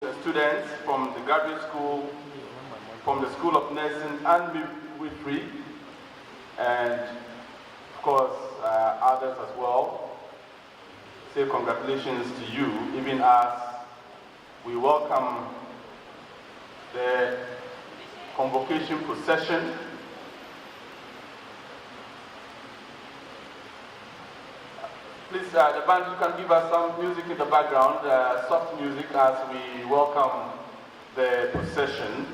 students from the graduate school, from the School of Nursing and Midwifery, and of course others as well. Say congratulations to you, even as we welcome the convocation procession. Please, the band, you can give us some music in the background, soft music, as we welcome the procession.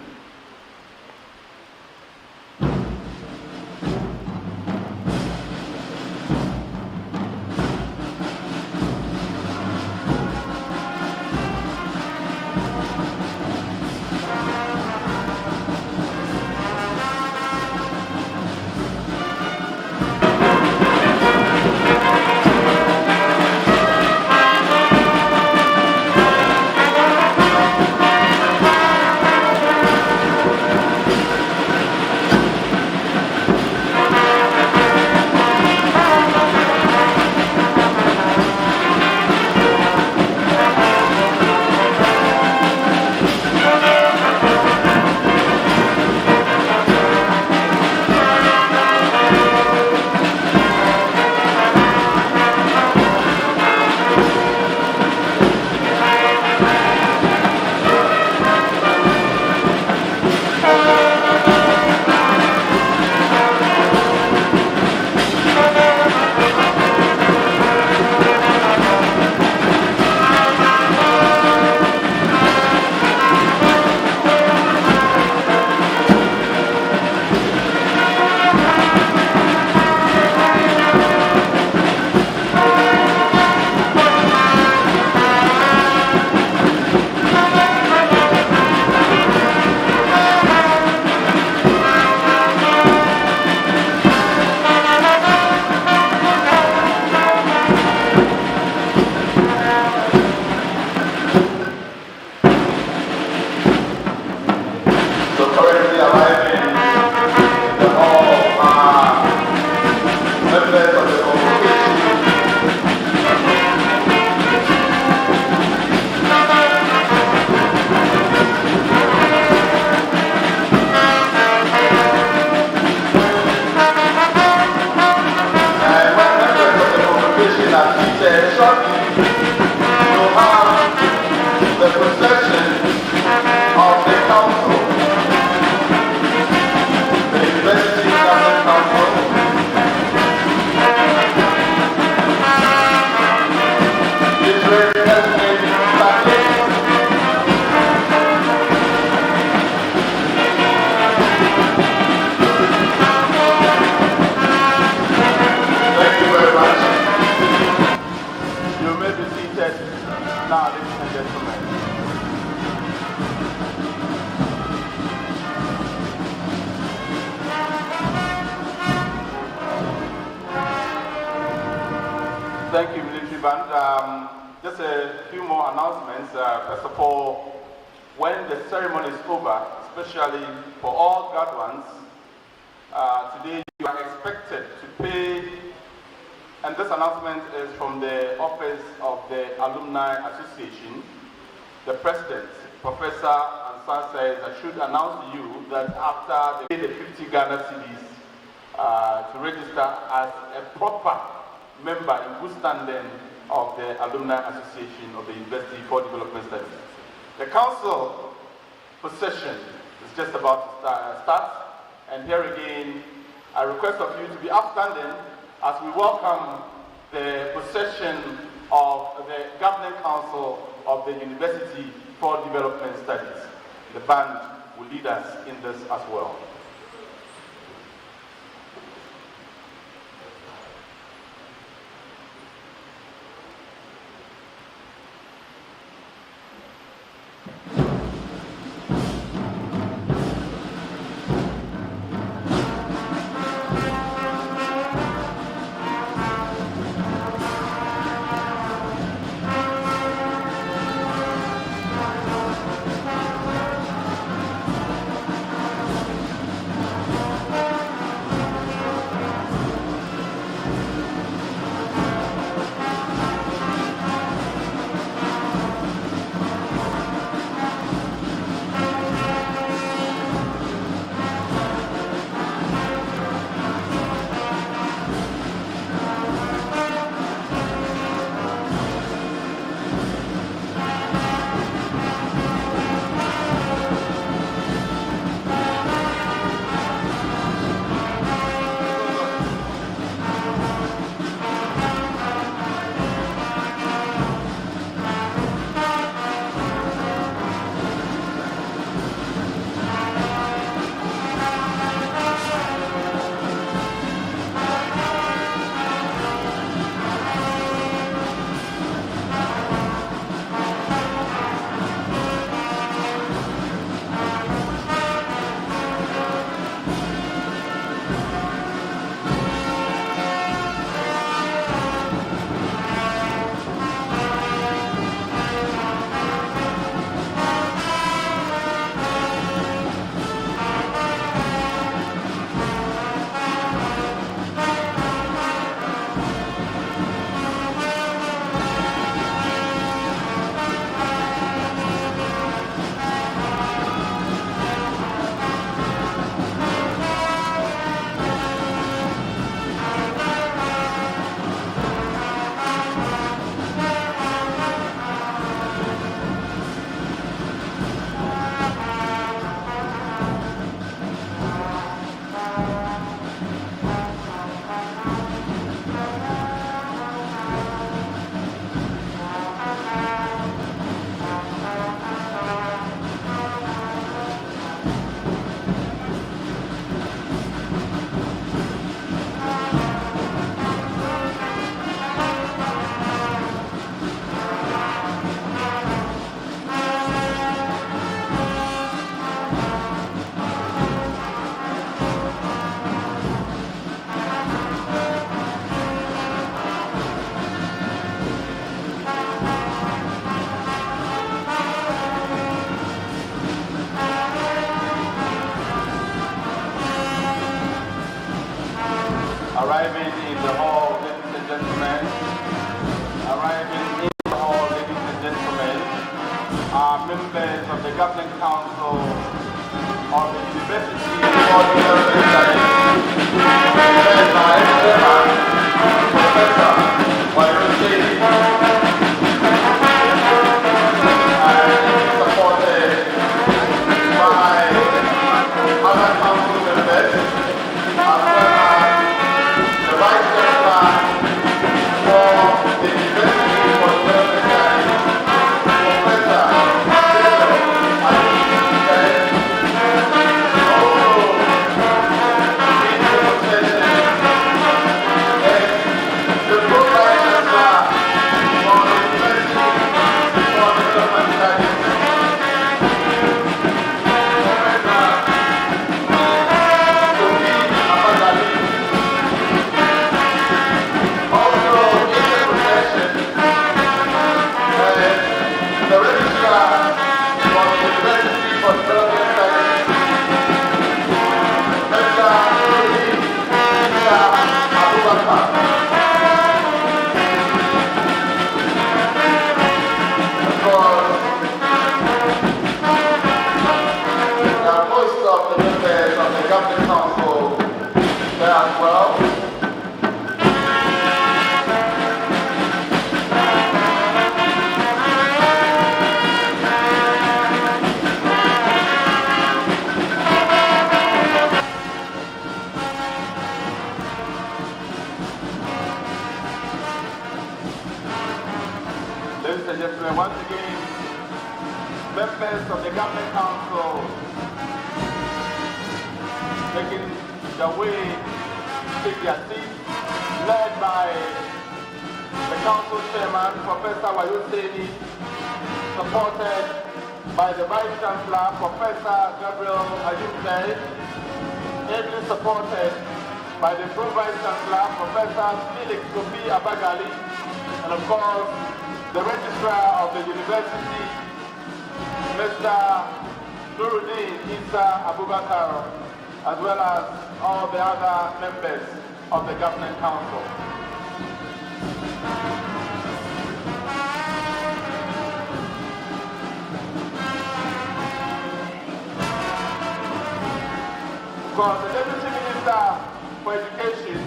Thank you, military band. Just a few more announcements. First of all, when the ceremony is over, especially for all graduands, today you are expected to pay, and this announcement is from the office of the Alumni Association. The president, Professor Ansan, says I should announce to you that after they pay the 50 Ghana cedis to register as a proper member in good standing of the Alumni Association of the University for Development Studies. The council procession is just about to start, and here again, I request of you to be upstanding as we welcome the procession of the Governing Council of the University for Development Studies. The band will lead us in this as well. members of the Governing Council of the University of led by Chairman Professor Wayose, and supported by other council members, as well as the Vice Chancellor for the University for Development Studies, Professor Ladies and gentlemen, once again, members of the Governing Council making their way to take their seats, led by the Council Chairman, Professor Wayose, supported by the Vice Chancellor, Professor Gabriel Ayumdai, ably supported by the Pro-Vice Chancellor, Professor Felix Kofi Abagali, and of course, the Registrar of the University, Mr. Nuruddin Isa Abubakar, as well as all the other members of the Governing Council. Of course, the Deputy Minister for Education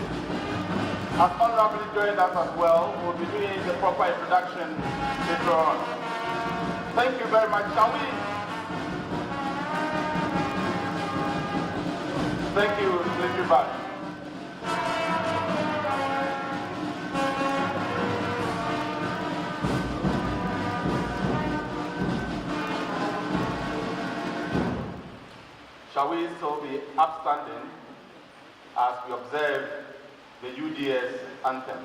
has honorably joined us as well. We'll be doing the proper introduction later on. Thank you very much. Shall we? Thank you, Mr. Bad. Shall we still be upstanding as we observe the UDS anthem?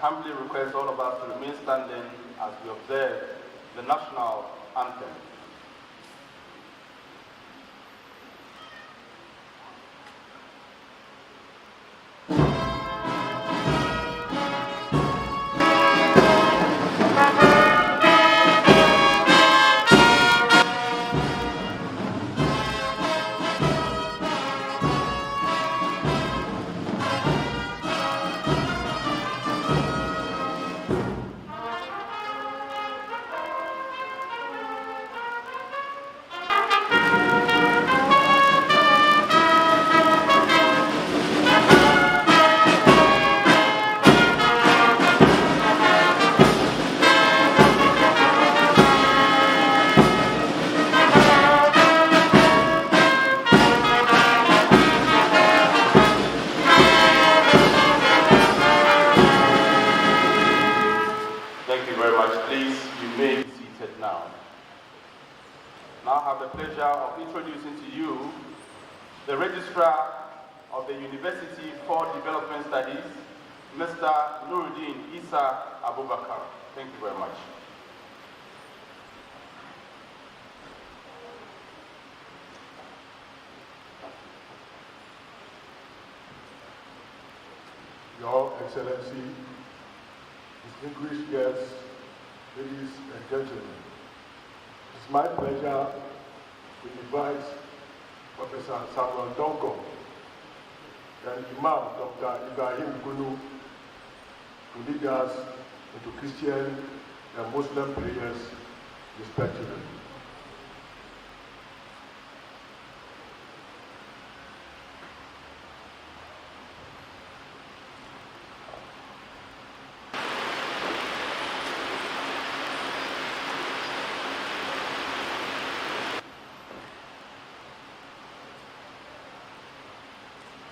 Humbly request all of us to remain standing as we observe the national anthem. now have the pleasure of introducing to you the Registrar of the University for Development Studies, Mr. Nuruddin Isa Abubakar. Thank you very much. Your Excellency, distinguished guests, ladies and gentlemen, it's my pleasure to invite Professor Samuel Donko and Imam Dr. Ibrahim Gunu to lead us into Christian and Muslim prayers respectively.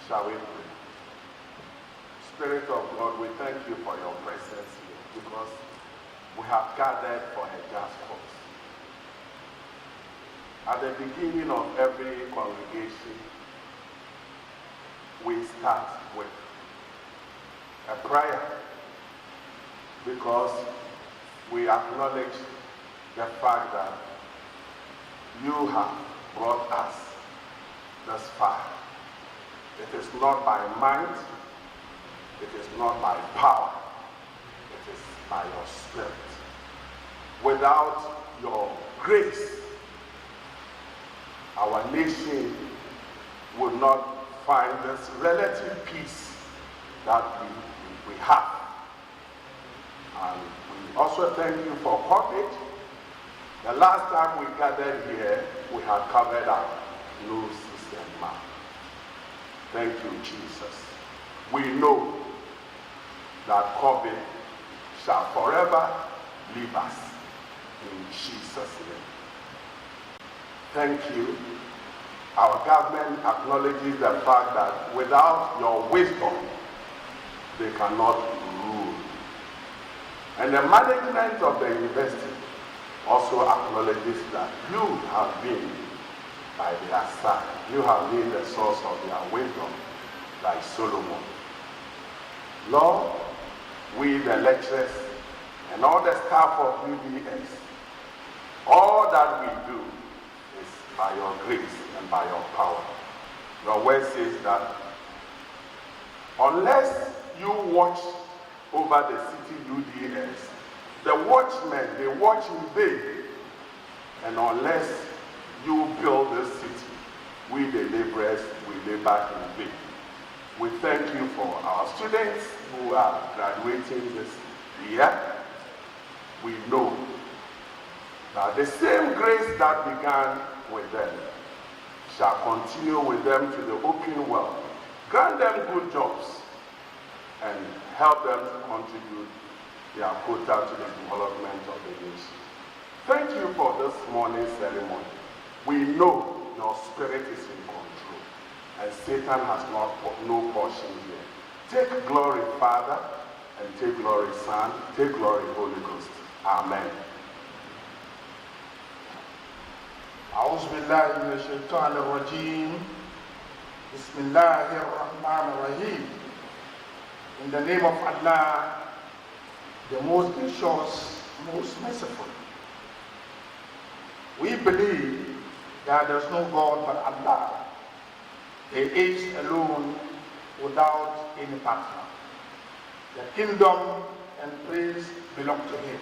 Shall we pray? Spirit of God, we thank you for your presence here because we have gathered for a just cause. At the beginning of every congregation, we start with a prayer because we acknowledge the fact that you have brought us thus far. It is not by might, it is not by power, it is by your Spirit. Without your grace, our nation would not find this relative peace that we have. And we also thank you for COVID. The last time we gathered here, we had covered our noses and mouth. Thank you, Jesus. We know that COVID shall forever leave us in Jesus' name. Thank you. Our government acknowledges the fact that without your wisdom, they cannot rule. And the management of the university also acknowledges that you have been by their side. You have been the source of their wisdom, like Solomon. Lord, we the lecturers and all the staff of UDS, all that we do is by your grace and by your power. Your word says that unless you watch over the city UDS, the watchmen, they watch in vain. And unless you build this city, we the laborers, we labor in vain. We thank you for our students who are graduating this year. We know that the same grace that began with them shall continue with them to the open world. Grant them good jobs and help them to contribute their quota to the development of the nation. Thank you for this morning's ceremony. We know your Spirit is in control, and Satan has no portion here. Take glory, Father, and take glory, Son, take glory, Holy Ghost. Amen. أعوذ بالله من الشيطان الرجيم. بسم الله الرحمن الرحيم. In the name of Allah, the most gracious, most merciful. We believe that there is no God but Allah. He is alone without any partner. The kingdom and praise belong to Him.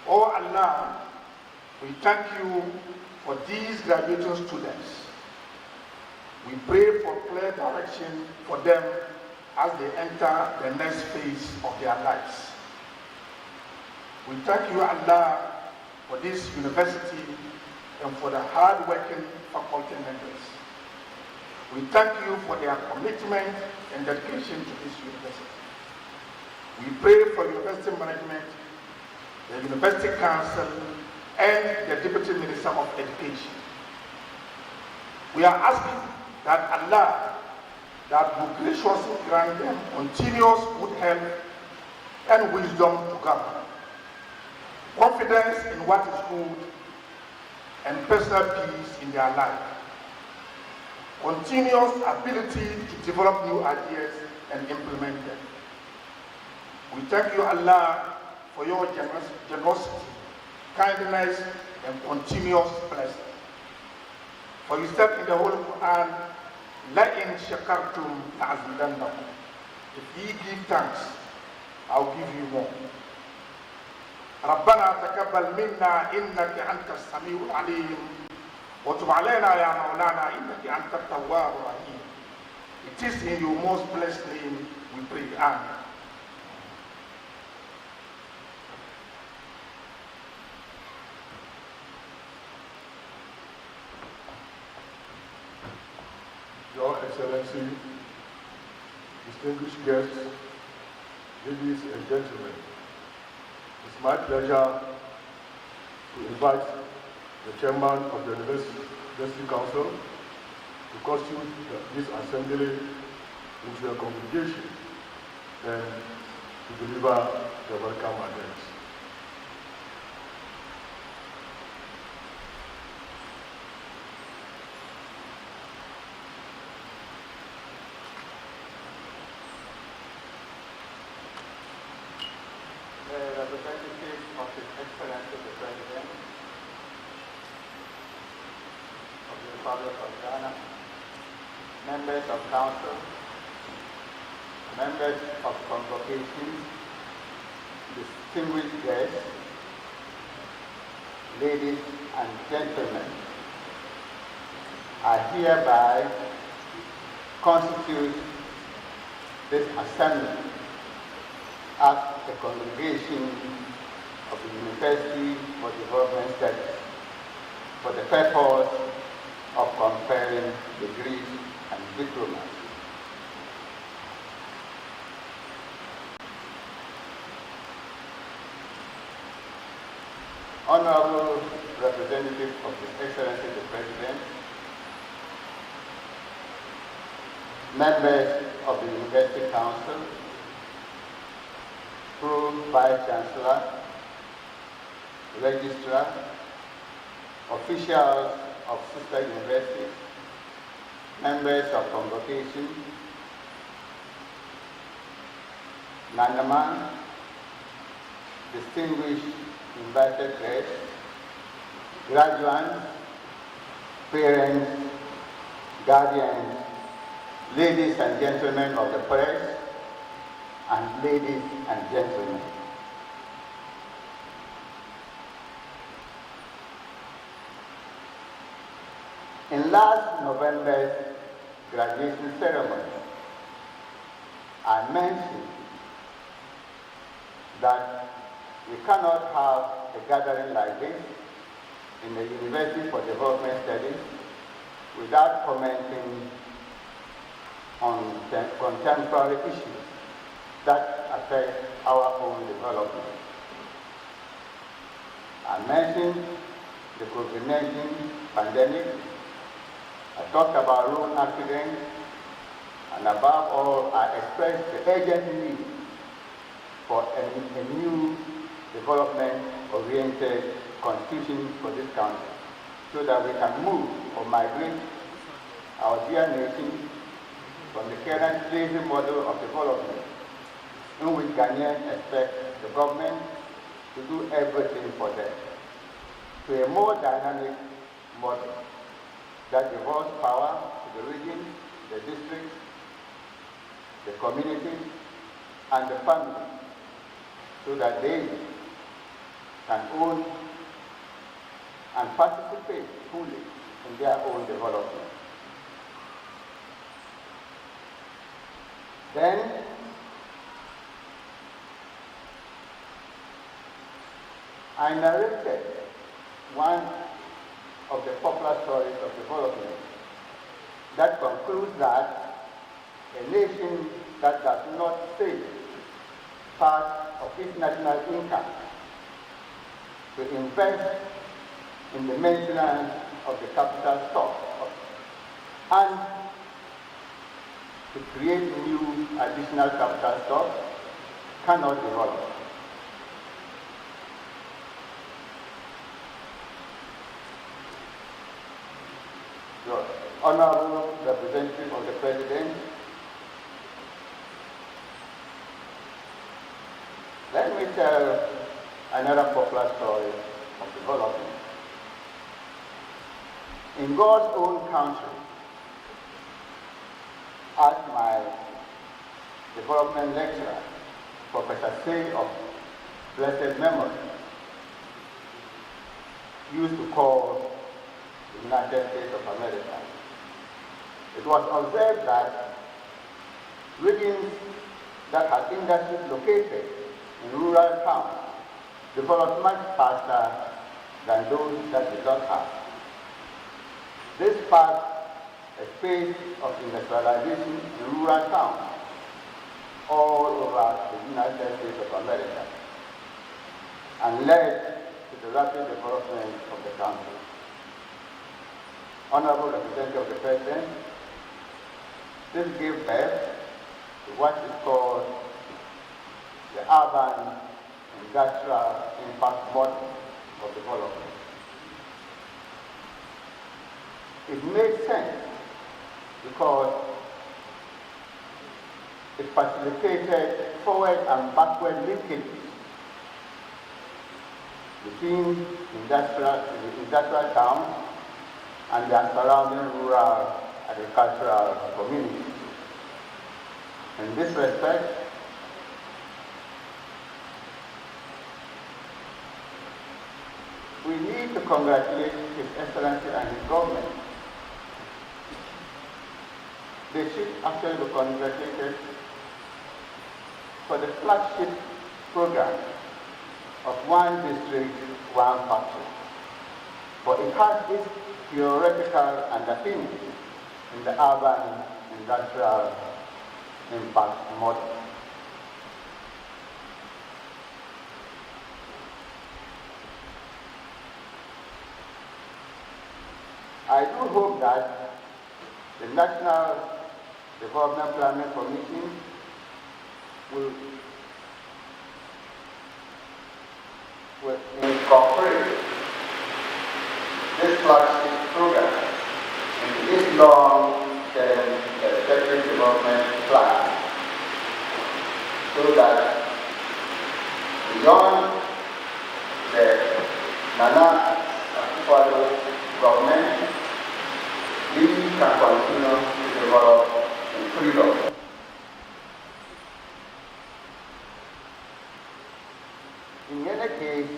Oh Allah, we thank you for these graduating students. We pray for clear direction for them as they enter the next phase of their lives. We thank you, Allah, for this university and for the hard-working faculty members. We thank you for their commitment and dedication to this university. We pray for university management, the university council, and the Deputy Minister of Education. We are asking that Allah that will graciously grant them continuous good health and wisdom to govern, confidence in what is good, and personal peace in their life. Continuous ability to develop new ideas and implement them. We thank you, Allah, for your generosity, kindness, and continuous blessing. For you said in the Holy Quran, لَإِن شَكَرْتُمْ لَأَزِيدَنَّكُمْ. If ye give thanks, I'll give you more. ربنا تقبل منا إنك أنت السميع العليم وتب علينا يا مولانا إنك أنت التواب الرحيم. It is in your most blessed name we pray. Amen. Your Excellency, distinguished guests, ladies and gentlemen, it's my pleasure to invite the chairman of the University Council to constitute this assembly into a congregation and to deliver the welcome address. Representative of His Excellency the President of the Republic of Ghana, members of Council, members of Convocation, distinguished guests, ladies and gentlemen, I hereby constitute this assembly as the congregation of the University for Development Studies for the purpose of conferring degrees and diplomas. Honorable representative of His Excellency the President, members of the University Council, Pro Vice Chancellor, Registrar, officials of sister universities, members of Convocation, Nandaman, distinguished invited guests, graduands, parents, guardians, ladies and gentlemen of the press, and ladies and gentlemen. In last November's graduation ceremony, I mentioned that we cannot have a gathering like this in the University for Development Studies without commenting on contemporary issues that affect our own development. I mentioned the COVID-19 pandemic. I talked about road accidents, and above all, I expressed the urgent need for a new development-oriented constitution for this country, so that we can move or migrate our dear nation from the current lazy model of development, in which Ghanaians expect the government to do everything for them, to a more dynamic model that devolves power to the region, the district, the community, and the family, so that they can own and participate fully in their own development. Then, I narrated one of the popular stories of development that concludes that a nation that does not save part of its national income to invest in the maintenance of the capital stock and to create new additional capital stock cannot develop. Honorable Representative of the President, let me tell another popular story of development. In God's own country, as my development lecturer, Professor Say of blessed memory, used to call the United States of America. It was observed that regions that had industries located in rural towns developed much faster than those that did not have. This sparked a phase of industrialization in rural towns all over the United States of America and led to the rapid development of the country. Honorable Representative of the President, this gave birth to what is called the urban industrial impact model of development. It made sense because it facilitated forward and backward linkages between industrial towns and their surrounding rural agricultural communities. In this respect, we need to congratulate His Excellency and his government. They should actually be congratulated for the flagship program of one district, one factory. For it has its theoretical underpinning in the urban industrial impact model. I do hope that the National Development Planning Commission will incorporate this flagship program into its long-term effective development plan, so that beyond the Nana Akufo-Addo government, we can continue to develop in freedom. In any case,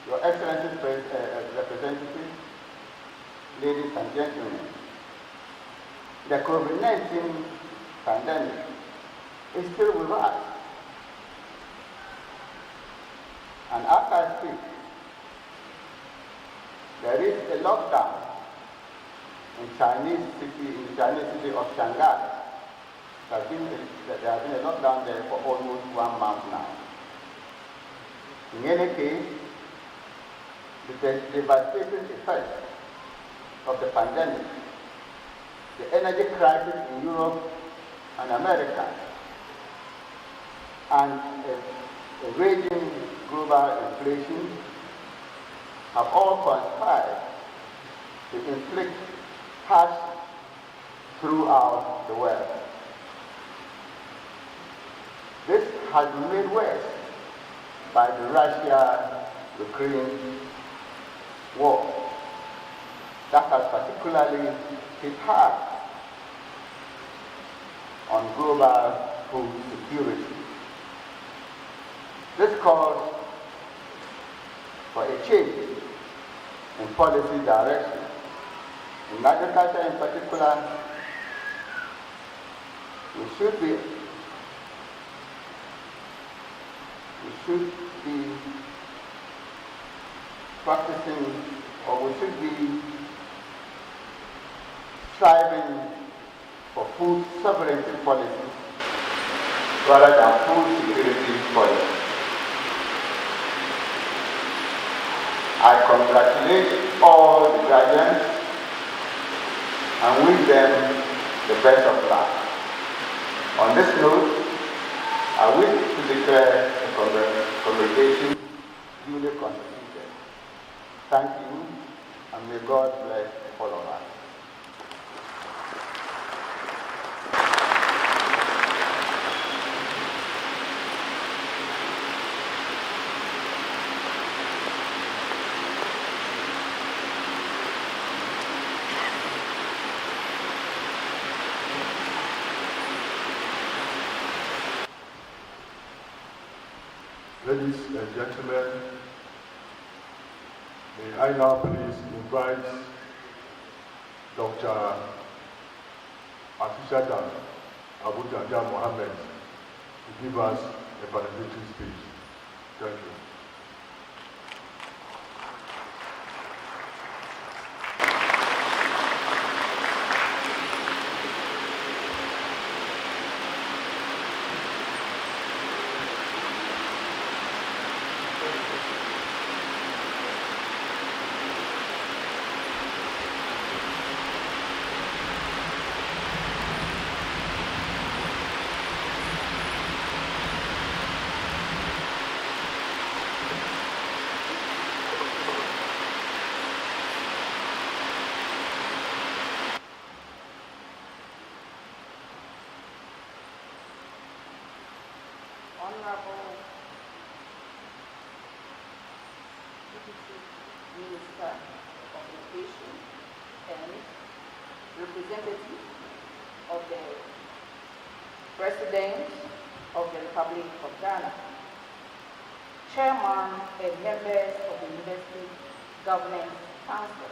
Your Excellency Representative, ladies and gentlemen, the COVID-19 pandemic is still with us. And as I speak, there is a lockdown in the Chinese city of Shanghai. There has been a lockdown there for almost 1 month now. In any case, the devastating effect of the pandemic, the energy crisis in Europe and America, and a raging global inflation have all conspired to inflict hardship throughout the world. This has been made worse by the Russia-Ukraine war that has particularly hit hard on global food security. This calls for a change in policy direction. In agriculture in particular, we should be practicing, or we should be striving for food sovereignty policy rather than food security policy. I congratulate all the graduands and wish them the best of luck. On this note, I wish to declare the congregation duly constituted. Thank you. and may God bless all of us. Ladies and gentlemen, may I now please invite Dr. Afishadan Abu-Janja Mohammed to give us a valedictory speech. Thank you. Honorable Deputy Minister of Education and representative of the President of the Republic of Ghana, Chairman and members of the University Governance Council,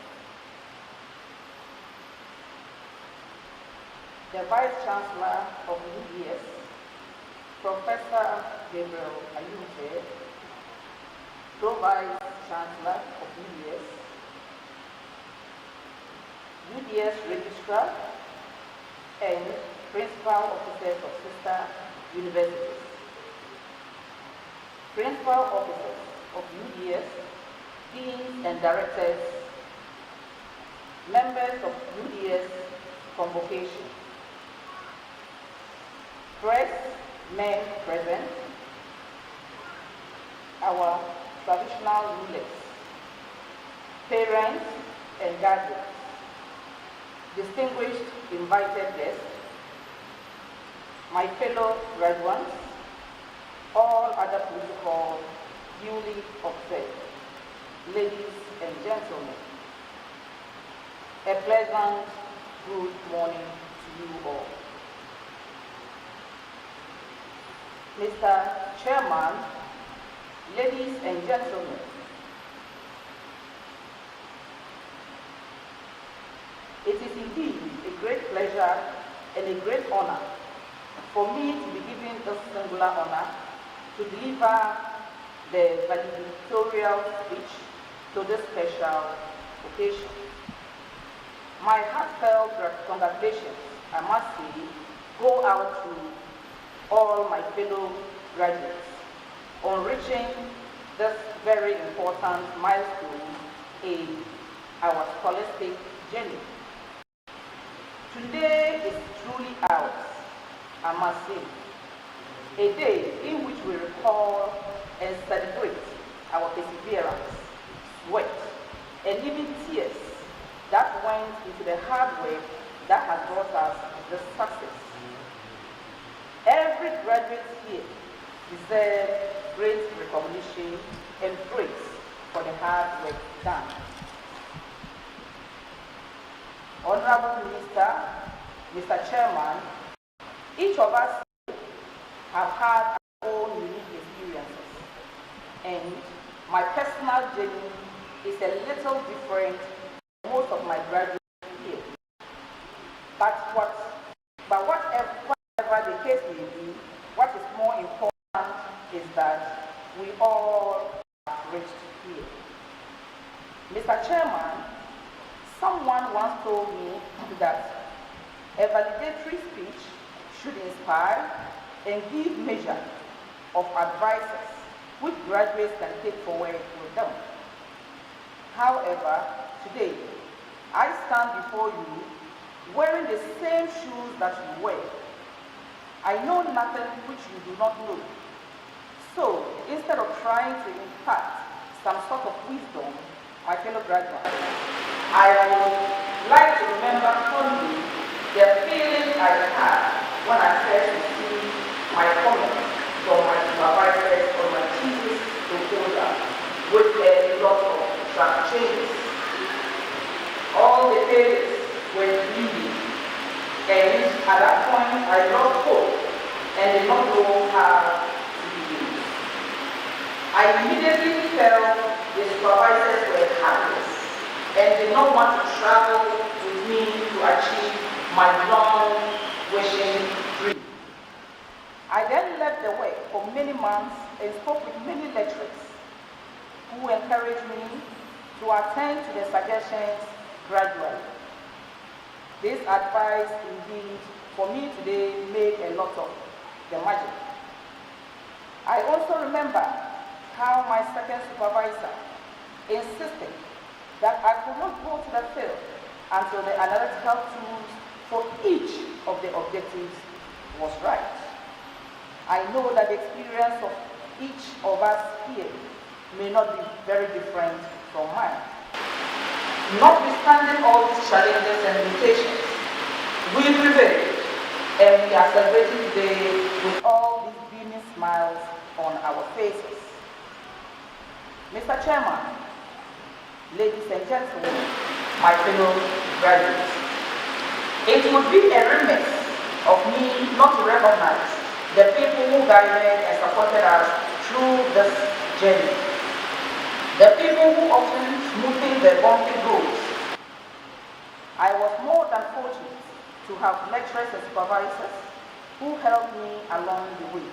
the Vice Chancellor of UBS, Professor Gabriel Ayunte, Pro-Vice Chancellor of UBS Registrar, and Principal Officers of sister universities, Principal Officers of UBS, Deans and Directors, members of UBS Convocation, press, men present, our traditional rulers, parents and guardians, distinguished invited guests, my fellow graduands, all other protocols duly observed, ladies and gentlemen, a pleasant good morning to you all. Mr. Chairman, ladies and gentlemen, it is indeed a great pleasure and a great honor for me to be given this singular honor to deliver the valedictorian speech to this special occasion. My heartfelt congratulations, I must say, go out to all my fellow graduates on reaching this very important milestone in our scholastic journey. Today is truly ours, I must say, a day in which we recall and celebrate our perseverance, sweat, and even tears that went into the hard work that has brought us this success. Every graduate here deserves great recognition and praise for the hard work done. Honorable Minister, Mr. Chairman, each of us have had our own unique experiences, and my personal journey is a little different from most of my graduates here. But whatever the case may be, what is more important is that we all have reached here. Mr. Chairman, someone once told me that a valedictory speech should inspire and give measure of advices which graduates can take forward with them. However, today, I stand before you wearing the same shoes that you wear. I know nothing which you do not know. So, instead of trying to impart some sort of wisdom, my fellow graduates, I would like to remember fondly the feeling I had when I first received my comments from my supervisors on my thesis proposal with a lot of track changes. All the pages were bleeding, and at that point I lost hope and did not know how to begin. I immediately felt the supervisors were heartless and did not want to travel with me to achieve my long-wishing dream. I then left the work for many months and spoke with many lecturers who encouraged me to attend to the suggestions gradually. This advice indeed for me today made a lot of the magic. I also remember how my second supervisor insisted that I could not go to the field until the analytical tools for each of the objectives was right. I know that the experience of each of us here may not be very different from mine. Notwithstanding all these challenges and limitations, we prevailed, and we are celebrating today with all these beaming smiles on our faces. Mr. Chairman, ladies and gentlemen, my fellow graduates, it would be a remiss of me not to recognize the people who guided and supported us through this journey. The people who often smoothed the bumpy roads. I was more than fortunate to have lecturers and supervisors who helped me along the way.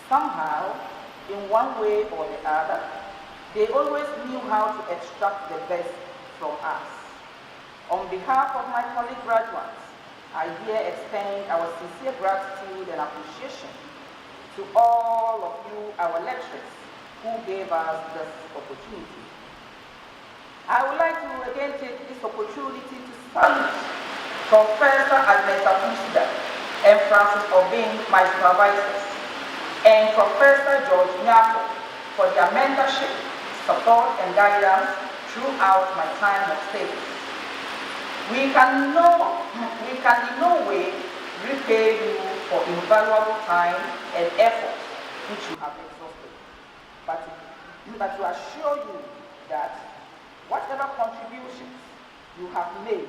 Somehow, in one way or the other, they always knew how to extract the best from us. On behalf of my colleague graduates, I here extend our sincere gratitude and appreciation to all of you, our lecturers, who gave us this opportunity. I would like to again take this opportunity to salute Professor Agnes Apusta and Francis Obin, my supervisors, and Professor George Nyako for their mentorship, support, and guidance throughout my time of stay. We can in no way repay you for invaluable time and effort which you have exhausted. But to assure you that whatever contributions you have made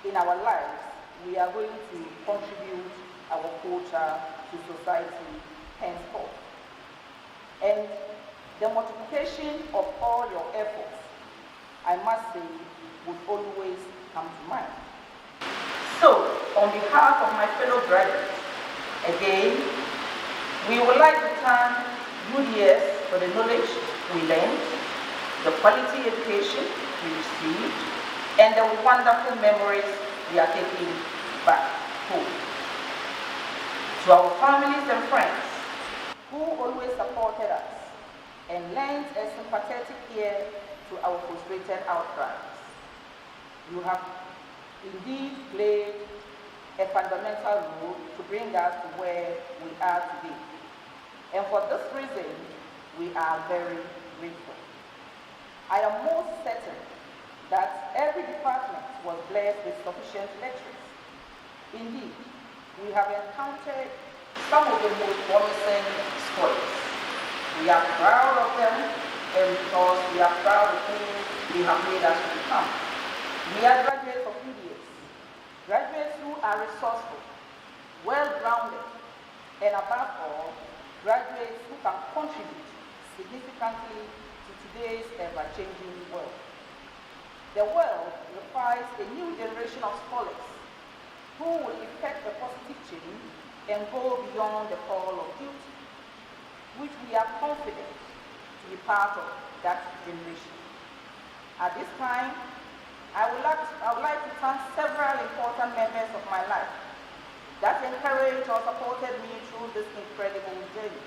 in our lives, we are going to contribute our quota to society henceforth. And the multiplication of all your efforts, I must say, would always come to mind. So, on behalf of my fellow graduates, again, we would like to thank UDS for the knowledge we learned, the quality education we received, and the wonderful memories we are taking back home. To our families and friends who always supported us and lent a sympathetic ear to our frustrated outcries, you have indeed played a fundamental role to bring us to where we are today. And for this reason, we are very grateful. I am most certain that every department was blessed with sufficient lecturers. Indeed, we have encountered some of the most promising scholars. We are proud of them, and because we are proud of who they have made us become. We are graduates of UDS, graduates who are resourceful, well-grounded, and above all, graduates who can contribute significantly to today's ever-changing world. The world requires a new generation of scholars who will effect a positive change and go beyond the call of duty, which we are confident to be part of that generation. At this time, I would like to thank several important members of my life that encouraged or supported me through this incredible journey.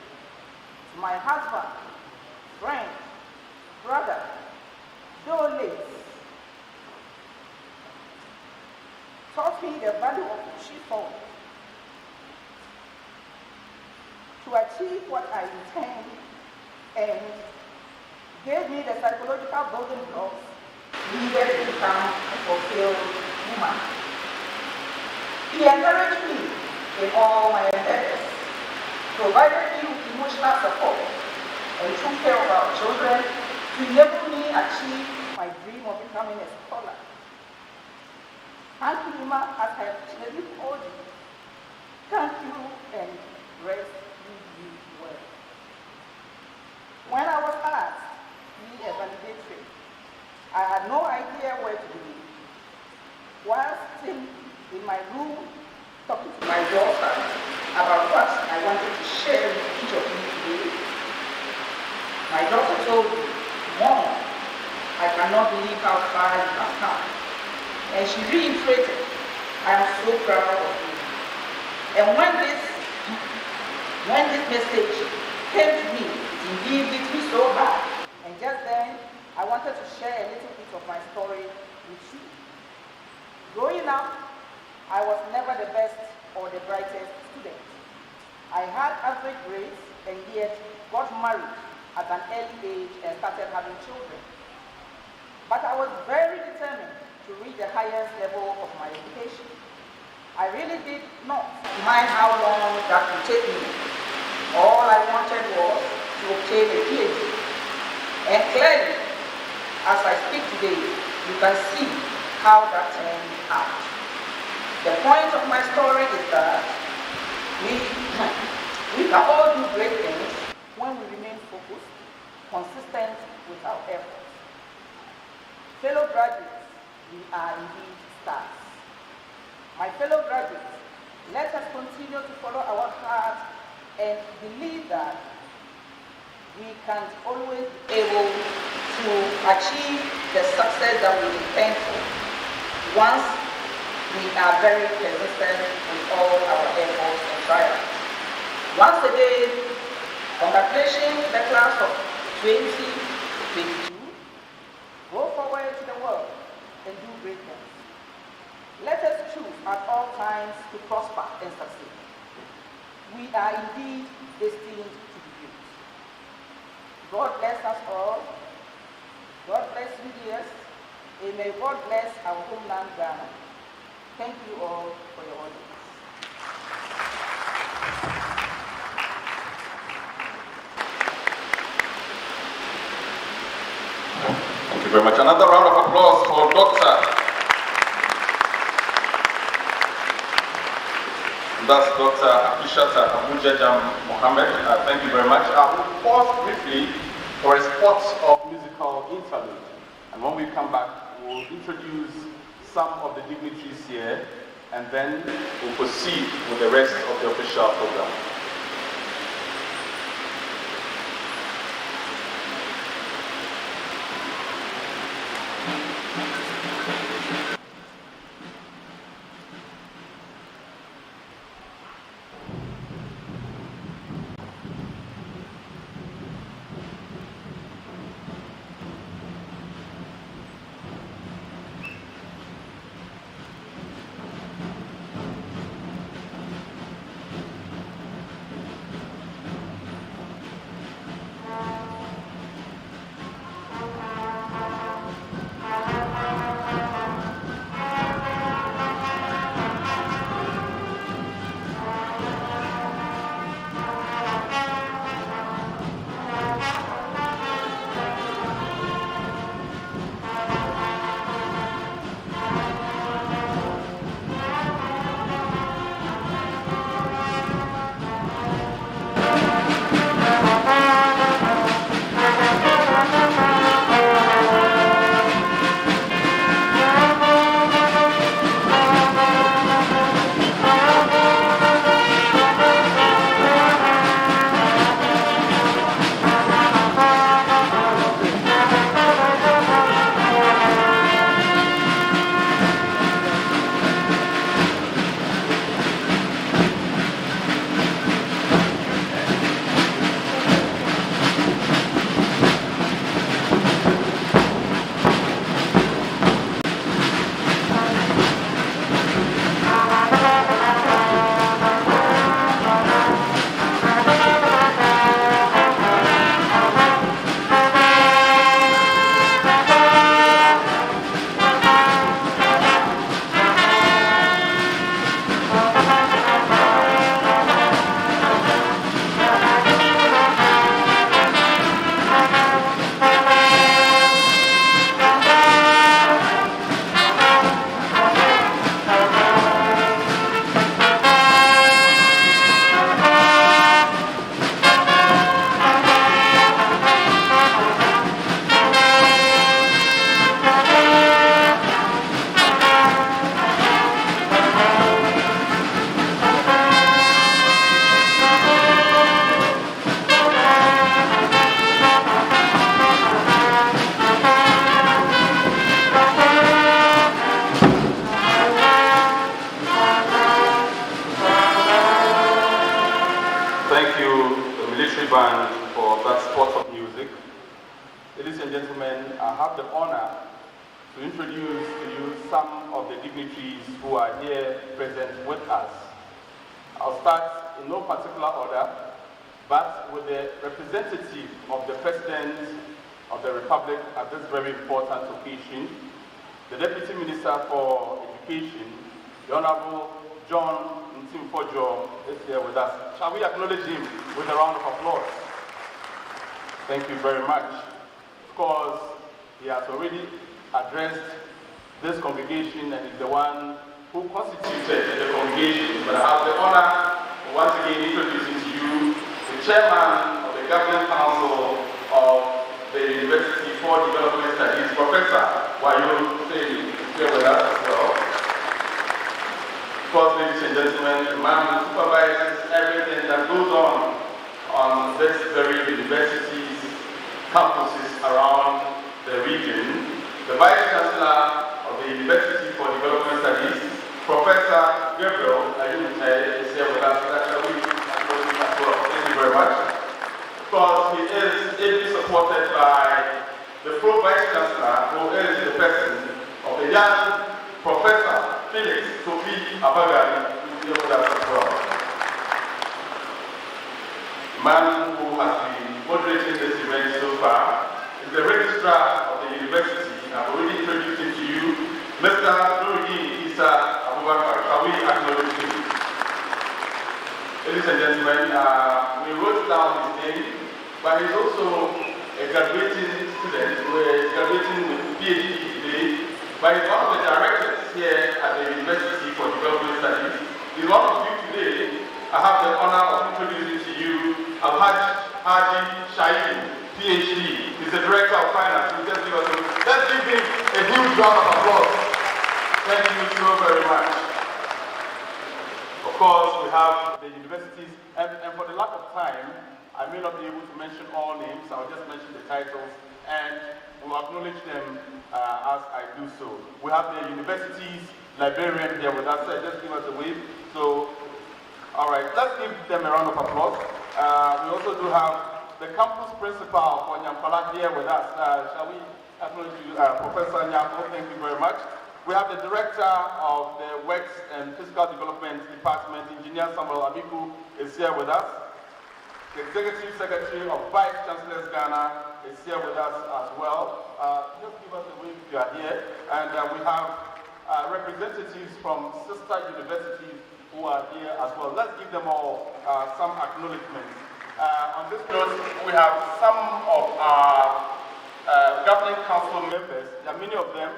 To my husband, friend, brother, though late, taught me the value of pushing forward to achieve what I intend and gave me the psychological building blocks needed to become a fulfilled woman. He encouraged me in all my endeavors, provided me with emotional support, and took care of our children to enable me achieve my dream of becoming a scholar. Thank you, Mama, as I have clearly told you. Thank you, and rest you well. When I was asked to be a valedictorian, I had no idea where to begin. While sitting in my room talking to my daughter about what I wanted to share with each of you today, my daughter told me, "Mom, I cannot believe how far you have come." And she reiterated, "I am so proud of you." And when this message came to me, it indeed hit me so hard. And just then, I wanted to share a little bit of my story with you. Growing up, I was never the best or the brightest student. I had average grades and yet got married at an early age and started having children. But I was very determined to reach the highest level of my education. I really did not mind how long that would take me. All I wanted was to obtain a PhD. And clearly, as I speak today, you can see how that turned out. The point of my story is that we can all do great things when we remain focused, consistent with our efforts. Fellow graduates, we are indeed stars. My fellow graduates, let us continue to follow our heart and believe that we can always be able to achieve the success that we intend for once we are very persistent with all our efforts and trials. Once again, congratulations to the class of 2022. Go forward to the world and do great things. Let us choose at all times to prosper and succeed. We are indeed destined to be great. God bless us all. God bless you, dears. And may God bless our homeland, Ghana. Thank you all for your audience. Thank you very much. Another round of applause for Dr. That's Dr. Apishata Abujajam Mohammed. Thank you very much. We'll pause briefly for a spot of musical interlude. And when we come back, we'll introduce some of the dignitaries here, and then we'll proceed with the rest of the official program. Band for that spot of music. Ladies and gentlemen, I have the honor to introduce to you some of the dignitaries who are here present with us. I'll start in no particular order, but with the representative of the President of the Republic at this very important occasion, the Deputy Minister for Education, the Honorable John Ntimfojo is here with us. Shall we acknowledge him with a round of applause? Thank you very much. Of course, he has already addressed this congregation and is the one who constituted the congregation. But I have the honor of once again introducing to you the chairman of the Governing Council of the University for Development Studies, Professor Wayo Seni, is here with us as well. Of course, ladies and gentlemen, the man who supervises everything that goes on this very university's campuses around the region, the Vice Chancellor of the University for Development Studies, Professor Gabriel Ayumite, is here with us. Thank you very much. Of course, he is ably supported by the Pro Vice Chancellor, who is the person of the young Professor Felix Sophie Abagari, who is here with us as well. The man who has been moderating this event so far is the Registrar of the University. I've already introduced him to you, Mr. Nuruddin Isa Abubakar. Shall we acknowledge him? Ladies and gentlemen, we wrote down his name, but he's also a graduating student who is graduating with PhD today. But he's one of the directors here at the University for Development Studies. He's one of you today. I have the honor of introducing to you Alhaji Haji Shaibu, PhD. He's the Director of Finance. Let's give him a huge round of applause. Thank you so very much. Of course, we have the universities, and for the lack of time, I may not be able to mention all names. I'll just mention the titles, and we'll acknowledge them as I do so. We have the university's librarian here with us. Just give us a wave. So, all right, let's give them a round of applause. We also do have the campus principal for Nyampala here with us. Shall we acknowledge you, Professor Nyako? Thank you very much. We have the director of the Works and Physical Development Department, Engineer Samuel Abiku, is here with us. The Executive Secretary of Vice Chancellors Ghana is here with us as well. Just give us a wave if you are here. And we have representatives from sister universities who are here as well. Let's give them all some acknowledgements. On this note, we have some of our governing council members. There are many of them.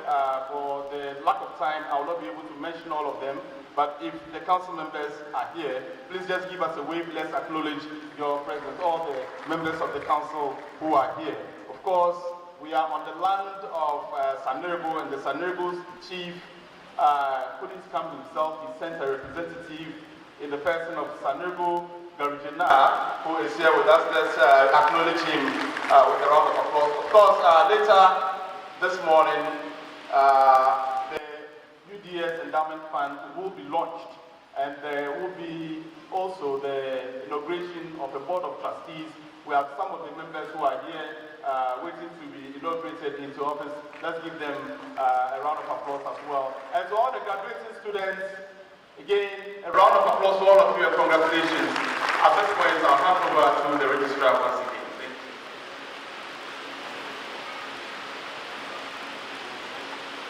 For the lack of time, I will not be able to mention all of them. But if the council members are here, please just give us a wave. Let's acknowledge your presence, all the members of the council who are here. Of course, we are on the land of Saneribo, and the Saneribo's chief couldn't come himself. He sent a representative in the person of Saneribo Garijana, who is here with us. Let's acknowledge him with a round of applause. Of course, later this morning, the UDS Endowment Fund will be launched, and there will be also the inauguration of the Board of Trustees. We have some of the members who are here waiting to be inaugurated into office. Let's give them a round of applause as well. And to all the graduating students, again, a round of applause to all of you and congratulations. At this point, I'll hand over to the registrar once again.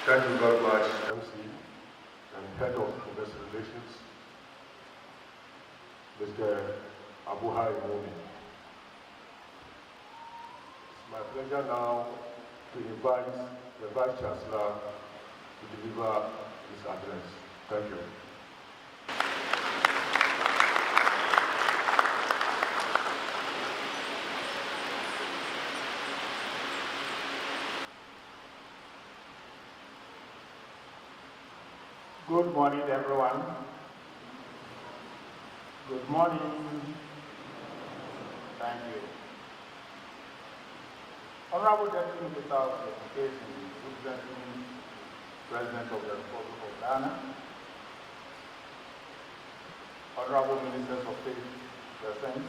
Thank you very much, MC and Head of Investor Relations, Mr. Abuhai Momi. It's my pleasure now to invite the Vice Chancellor to deliver his address. Thank you. Good morning, everyone. Good morning. Thank you. Honorable Deputy Minister of Education, representing President of the Republic of Ghana, Honorable Ministers of State present,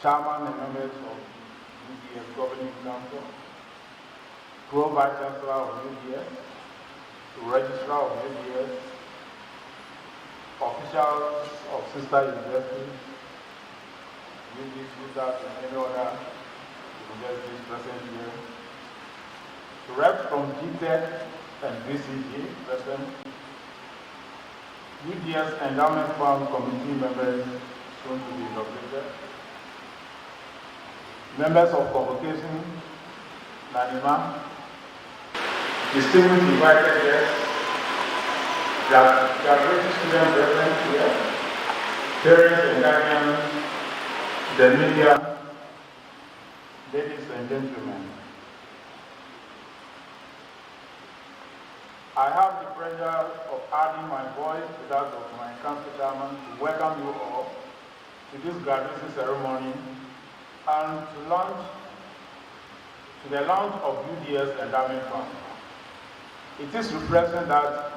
chairman and members of UDS Governing Council, Pro-Vice Chancellor of UDS, Registrar of UDS, officials of sister universities, UDS, UDAS, and any other universities present here, reps from GTEC and BCG present, UDS Endowment Fund Committee members soon to be inaugurated, members of convocation, Nanima, distinguished invited guests, graduate students present here, parents and guardians, the media, ladies and gentlemen. I have the pleasure of adding my voice to that of my council chairman to welcome you all to this graduation ceremony and to the launch of UDS Endowment Fund. It is represent that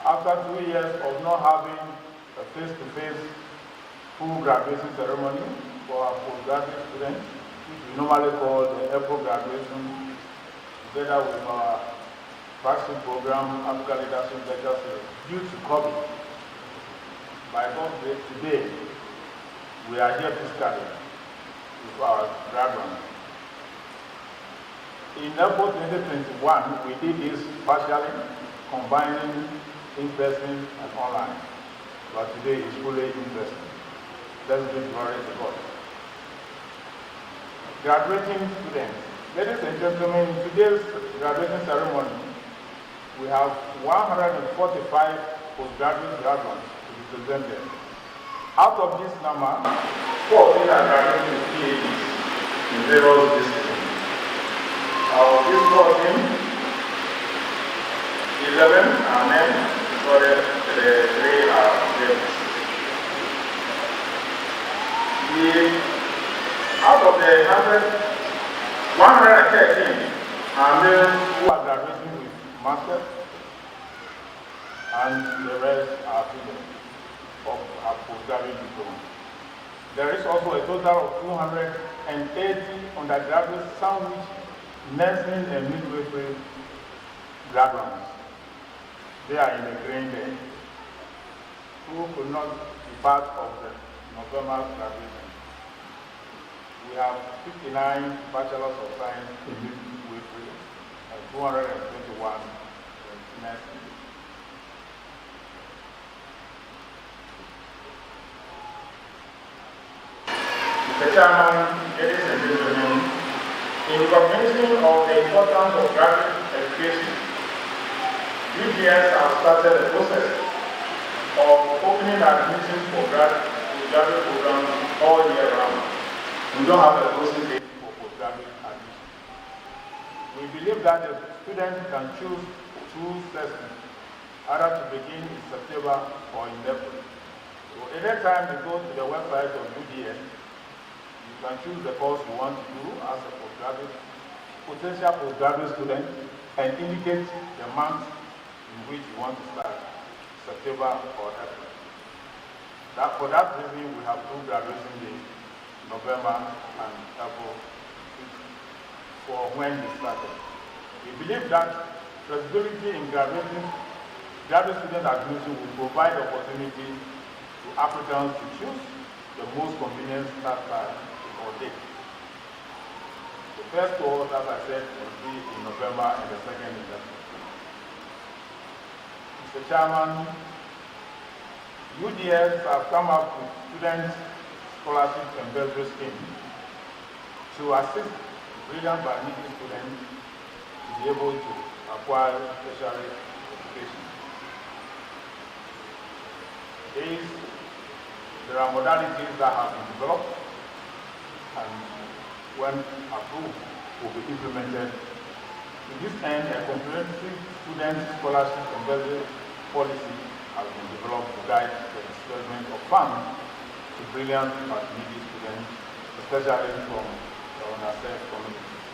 after 2 years of not having a face-to-face full graduation ceremony for our postgraduate students, which we normally call the April graduation, together with our flagship program, Africa Leadership Lecture Series, due to COVID. By God's grace, today, we are here physically with our graduands. In April 2021, we did this partially, combining in-person and online. But today is fully in-person. Let's give glory to God. Graduating students. Ladies and gentlemen, in today's graduation ceremony, we have 145 postgraduate graduates to be presented. Out of this number, 14 are graduating with PhDs in various disciplines. Out of these 14, 11 are men, so the 3 are ladies. Out of the 113 are males who are graduating with masters, and the rest are females of our postgraduate diploma. There is also a total of 280 undergraduate sandwich nursing and midwifery graduates. They are in the green there, who could not be part of the November graduation. We have 59 bachelors of science in midwifery and 221 in nursing. Mr. Chairman, ladies and gentlemen, in recognition of the importance of graduate education, UDS has started a process of opening admissions for graduate programs all year round. We don't have a closing date for postgraduate admission. We believe that the students can choose 2 sessions, either to begin in September or in April. So anytime you go to the website of UDS, you can choose the course you want to do as a potential postgraduate student, and indicate the month in which you want to start, September or April. For that reason, we have 2 graduation days, November and April, for when we started. We believe that flexibility in graduate student admission will provide opportunity to applicants to choose the most convenient start time or date. The first course, as I said, will be in November and the second in April. Mr. Chairman, UDS have come up with student scholarship and bursary scheme to assist brilliant but needy students to be able to acquire tertiary education. There are modalities that have been developed, and when approved, will be implemented. To this end, a comprehensive student scholarship and bursary policy has been developed to guide the disbursement of funds to brilliant but needy students, especially from the underserved communities.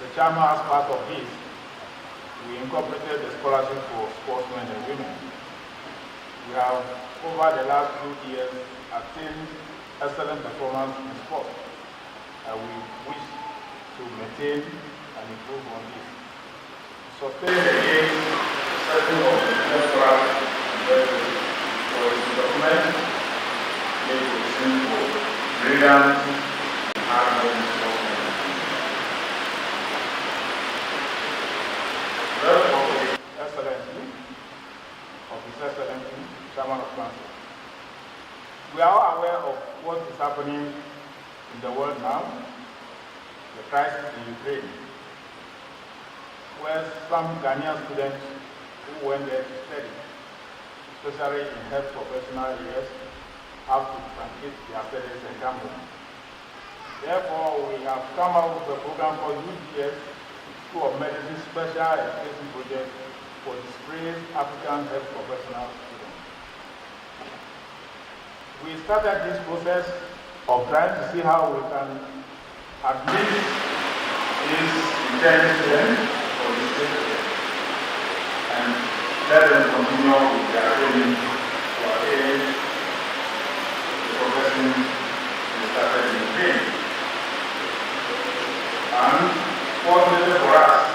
The chairman, as part of this, we incorporated the scholarship for sportsmen and women. We have, over the last 2 years, attained excellent performance in sport, and we wish to maintain and improve on this. Sustain against certain of the electoral for its document made with simple, brilliant, and hard-working sportsmen. Excellency, of His Excellency, Chairman of Council. We are all aware of what is happening in the world now, the crisis in Ukraine, where some Ghanaian students who went there to study, especially in health professional areas, have to truncate their studies and come home. Therefore, we have come out with a program called UGS, School of Medicine Special Education Project for displaced African health professional students. We started this process of trying to see how we can admit these intended students for displaced and let them continue with their training to attain the profession they started in Ukraine. And fortunately for us,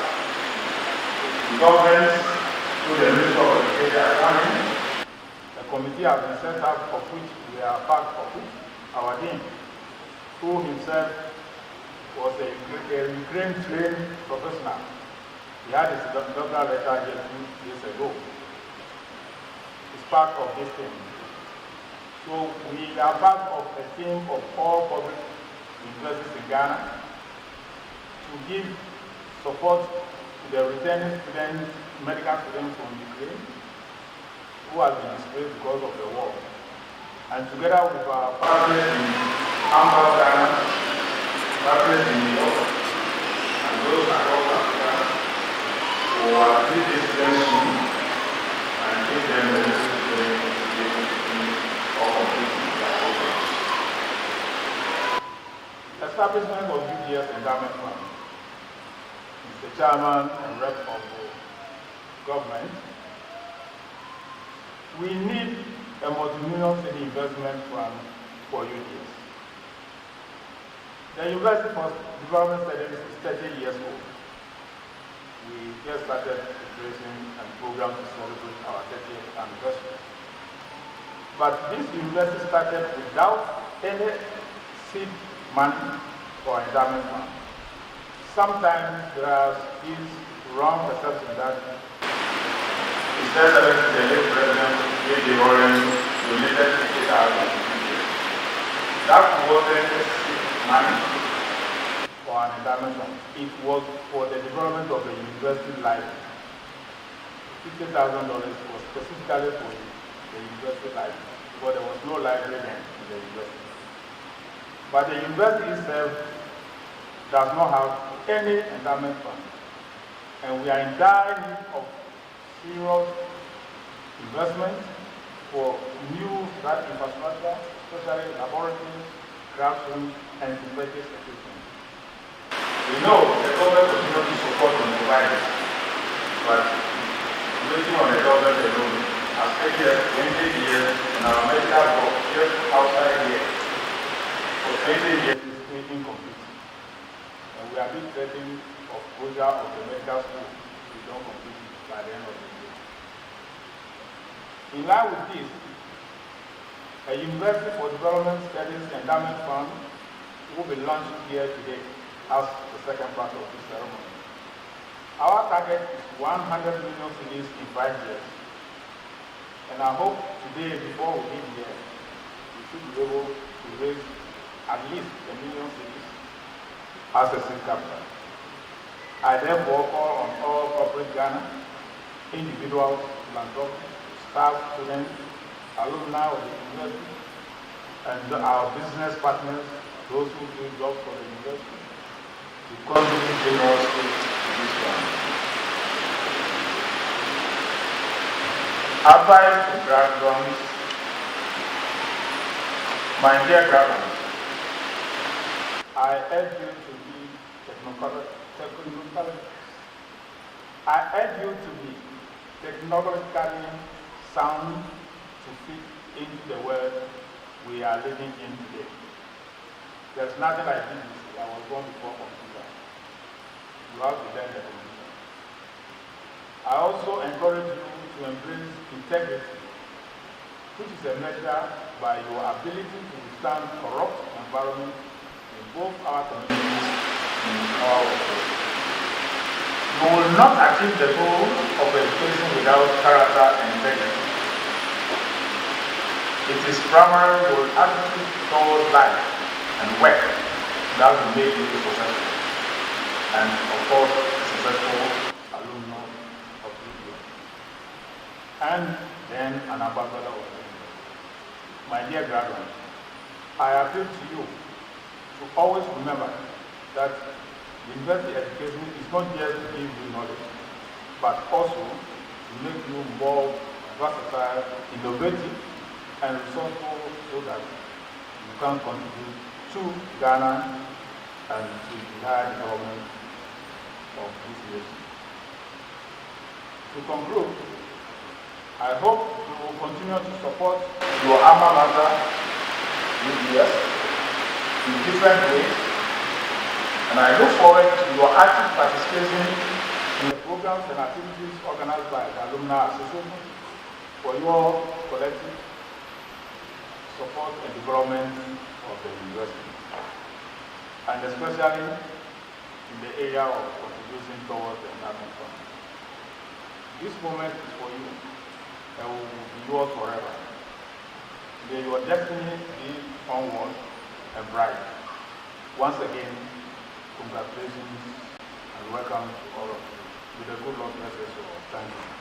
the government, through the Ministry of Education and Planning, a committee has been set up of which we are part of it. Our dean, who himself was a Ukraine-trained professional. He had his doctoral letter here 2 years ago. It's part of this team. So we are part of a team of all public universities in Ghana to give support to the returning students, medical students from Ukraine who have been displaced because of the war. And together with our partners in Hamburg, Ghana, partners in New York, and those across Africa, who will treat these students soon and give them the necessary training to be able to do or complete their programs. Establishment of UGS Endowment Fund. Mr. Chairman and Rep of the government, we need a multi-million city investment fund for UGS. The University for Development Studies is 30 years old. We just started preparation and program to celebrate our 30th anniversary. But this university started without any seed money for endowment fund. Sometimes there are this wrong perception that His Excellency the late President J.D. Warren donated $50,000. That wasn't money for an endowment fund. It was for the development of the university library. $50,000 was specifically for the university library, because there was no library then in the university. But the university itself does not have any endowment fund. And we are in dire need of serious investment for new infrastructure, especially laboratories, classrooms, and synthetic equipment. We know the government continues to support the providers, but waiting on the government alone has taken us 20 years, and our medical work just outside here for 20 years is incomplete. And we are being threatened of closure of the medical school if we don't complete it by the end of the year. In line with this, a University for Development Studies Endowment Fund will be launched here today as the second part of this ceremony. Our target is 100 million cedis in 5 years. And I hope today, before we leave here, we should be able to raise at least 1 million cedis as a seed capital. I therefore call on all corporate Ghana, individuals, philanthropists, staff, students, alumni of the university, and our business partners, those who do jobs for the university, to contribute generously to this fund. Advice to graduands. My dear graduands, I urge you to be technologically sound to fit into the world we are living in today. There's nothing like BBC. I was born before computer. You have to learn the computer. I also encourage you to embrace integrity, which is a measure by your ability to withstand corrupt environment in both our communities and our workplace. You will not achieve the goal of education without character and integrity. It is primary your attitude towards life and work that will make you successful, and of course, successful alumni of UDS, and then an ambassador of the university. My dear graduates, I appeal to you to always remember that university education is not just to give you knowledge, but also to make you more versatile, innovative, and resourceful so that you can contribute to Ghana and to the higher development of this nation. To conclude, I hope you will continue to support your alma mater, UDS, in different ways, and I look forward to your active participation in the programs and activities organized by the Alumni Association for your collective support and development of the university, and especially in the area of contribution towards the endowment fund. This moment is for you and will be yours forever. May your destiny be onward and bright. Once again, congratulations and welcome to all of you. With a good Lord bless us all. Thank you.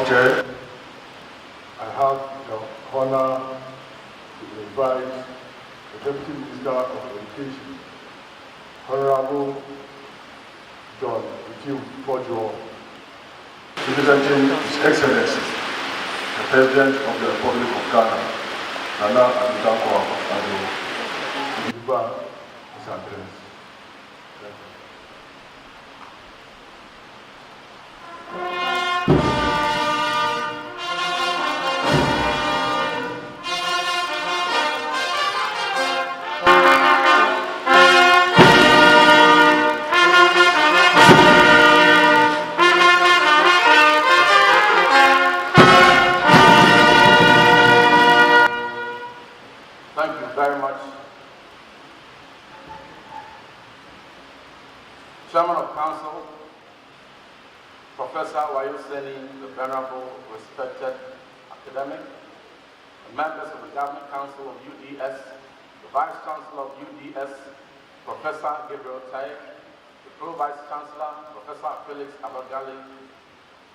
Chair, I have the honor to invite the Deputy Minister of Education, Honorable John Pojo, representing His Excellency, the President of the Republic of Ghana, Nana Addo Akufo-Addo, to deliver his address. Thank you very much. Chairman of Council, Professor Wayoseni, the Venerable, respected academic, the members of the Government Council of UDS, the Vice Chancellor of UDS, Professor Gabriel Tai, the Pro-Vice Chancellor, Professor Felix Abagali,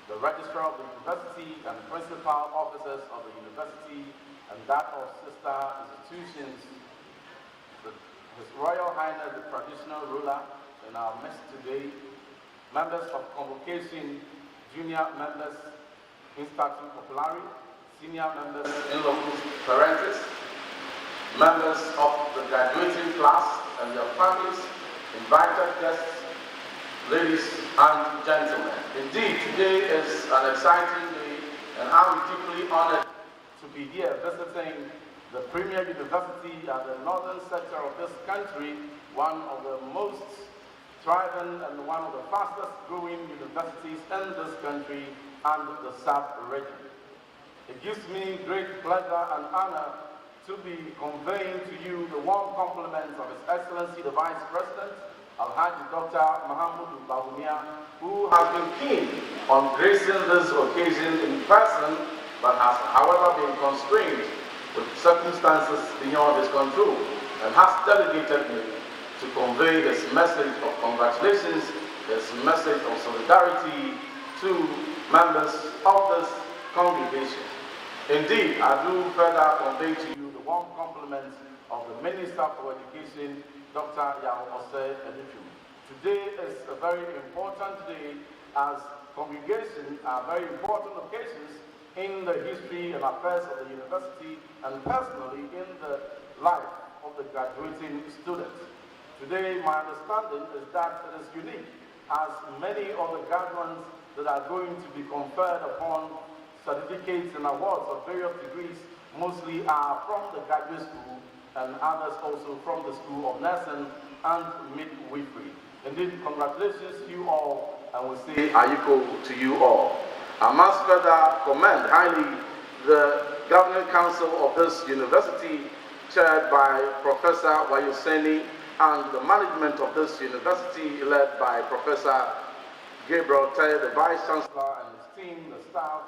the Registrar of the University and Principal Officers of the University and that of sister institutions, His Royal Highness the Traditional Ruler in our midst today, members of Convocation, junior members, Institute Populari, senior members in locus parentis, members of the graduating class and their families, invited guests, ladies and gentlemen. Indeed, today is an exciting day, and I'm deeply honored to be here visiting the premier university at the northern sector of this country, one of the most thriving and one of the fastest growing universities in this country and the sub-region. It gives me great pleasure and honor to be conveying to you the warm compliments of His Excellency the Vice President, Alhaji Dr. Mahamudu Bawumia, who has been keen on gracing this occasion in person, but has, however, been constrained with circumstances beyond his control, and has delegated me to convey his message of congratulations, his message of solidarity to members of this congregation. Indeed, I do further convey to you the warm compliments of the Minister for Education, Dr. Yao Ose Edifu. Today is a very important day as congregation are very important occasions in the history and affairs of the university and personally in the life of the graduating students. Today, my understanding is that it is unique as many of the graduands that are going to be conferred upon certificates and awards of various degrees mostly are from the graduate school and others also from the School of Nursing and Midwifery. Indeed, congratulations to you all, and we say Ayiko to you all. I must further commend highly the governing council of this university, chaired by Professor Wayoseni, and the management of this university, led by Professor Gabriel Tay, the Vice Chancellor, and his team, the staff,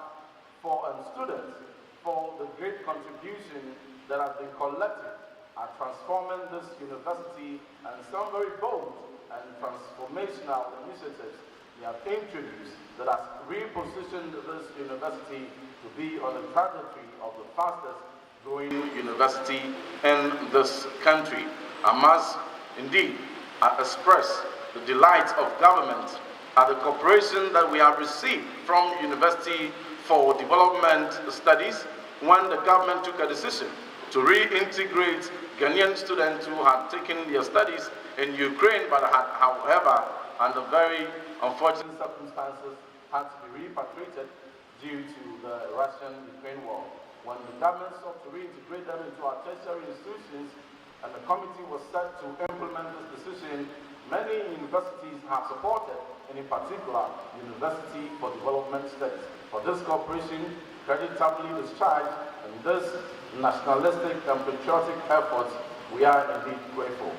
and students, for the great contribution that has been collected at transforming this university and some very bold and transformational initiatives they have introduced that has repositioned this university to be on the trajectory of the fastest growing university in this country. I must indeed express the delight of government at the cooperation that we have received from University for Development Studies when the government took a decision to reintegrate Ghanaian students who had taken their studies in Ukraine but had, however, under very unfortunate circumstances, had to be repatriated due to the Russian-Ukraine war. When the government sought to reintegrate them into our tertiary institutions and the committee was set to implement this decision, many universities have supported, and in particular, University for Development Studies. For this cooperation, creditably discharged in this nationalistic and patriotic efforts, we are indeed grateful.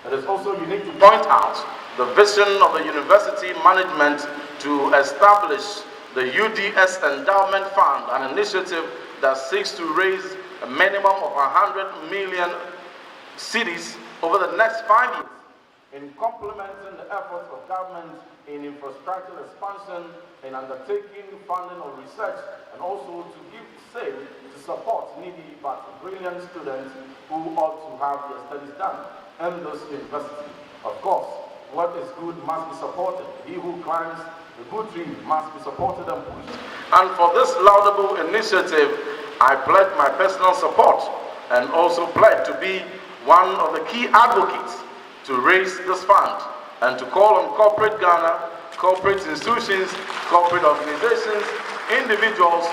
It is also unique to point out the vision of the university management to establish the UDS Endowment Fund, an initiative that seeks to raise a minimum of 100 million cedis over the next 5 years in complementing the efforts of government in infrastructure expansion, in undertaking funding of research, and also to give same to support needy but brilliant students who ought to have their studies done in this university. Of course, what is good must be supported. He who climbs the good tree must be supported and pushed. And for this laudable initiative, I pledge my personal support and also pledge to be one of the key advocates to raise this fund and to call on corporate Ghana, corporate institutions, corporate organizations, individuals,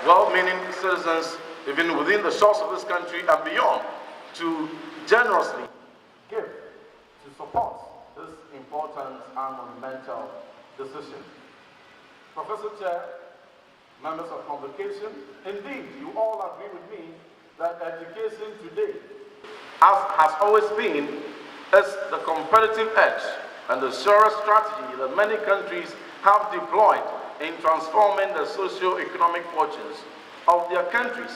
well-meaning citizens, even within the shores of this country and beyond, to generously give to support this important and monumental decision. Professor Chair, members of convocation, indeed, you all agree with me that education today, as has always been, is the competitive edge and the surest strategy that many countries have deployed in transforming the socio-economic fortunes of their countries.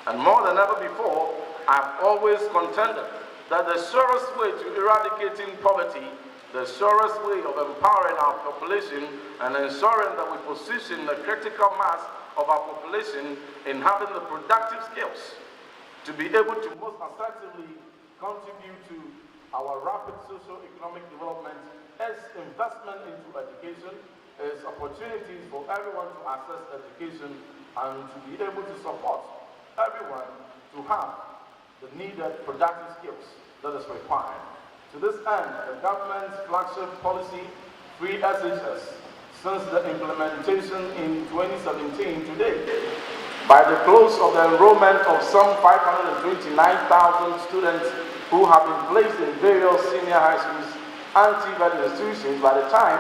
And more than ever before, I've always contended that the surest way to eradicating poverty, the surest way of empowering our population and ensuring that we position the critical mass of our population in having the productive skills to be able to most assertively contribute to our rapid socio-economic development is investment into education, is opportunities for everyone to access education and to be able to support everyone to have the needed productive skills that is required. To this end, the government's flagship policy, Free SHS, since the implementation in 2017 to date, by the close of the enrollment of some 529,000 students who have been placed in various senior high schools and TVET institutions, by the time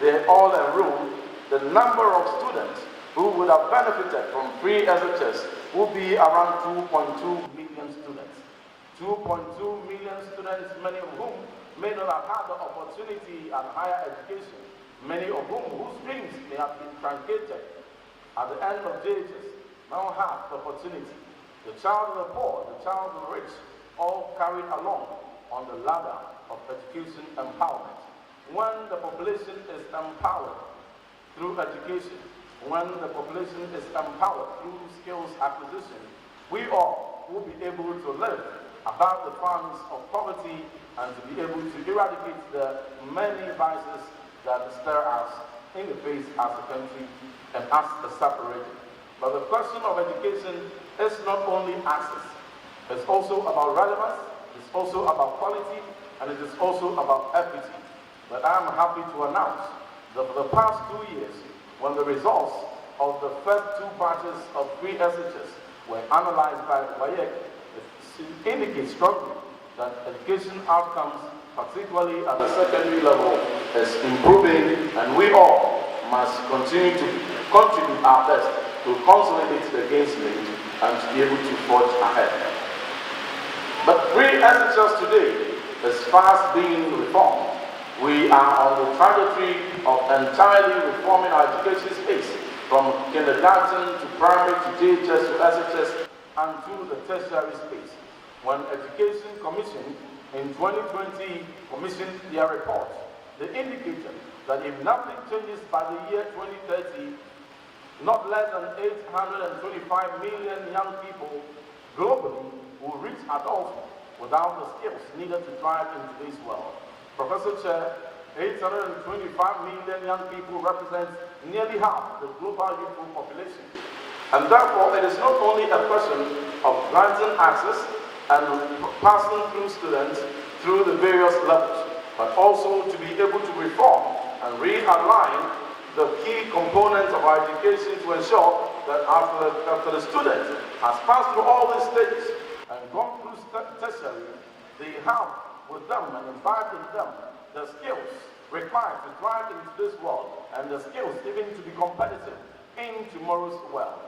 they all enrolled, the number of students who would have benefited from free SHS will be around 2.2 million students. 2.2 million students, many of whom may not have had the opportunity at higher education, many of whom whose dreams may have been truncated at the end of JHS, now have the opportunity. The child of the poor, the child of the rich, all carried along on the ladder of education empowerment. When the population is empowered through education, when the population is empowered through skills acquisition, we all will be able to live about the funds of poverty and to be able to eradicate the many vices that stare us in the face as a country and as a separate. But the question of education is not only access, it's also about relevance, it's also about quality, and it is also about equity. But I am happy to announce that for the past 2 years, when the results of the first 2 batches of pre-SHS were analyzed by WAEC, it indicates strongly that education outcomes, particularly at the secondary level, is improving, and we all must continue to contribute our best to consolidate the gains made and to be able to forge ahead. But pre-SHS today is fast being reformed. We are on the trajectory of entirely reforming our education space, from kindergarten to primary to JHS to SHS and to the tertiary space. When Education Commission in 2020 commissioned their report, they indicated that if nothing changes by the year 2030, not less than 825 million young people globally will reach adulthood without the skills needed to thrive in today's world. Professor Chair, 825 million young people represent nearly half the global youthful population. And therefore, it is not only a question of granting access and passing through students through the various levels, but also to be able to reform and realign the key components of our education to ensure that after the student has passed through all these stages and gone through tertiary, they have with them and imbibed in them the skills required to thrive in today's world and the skills even to be competitive in tomorrow's world.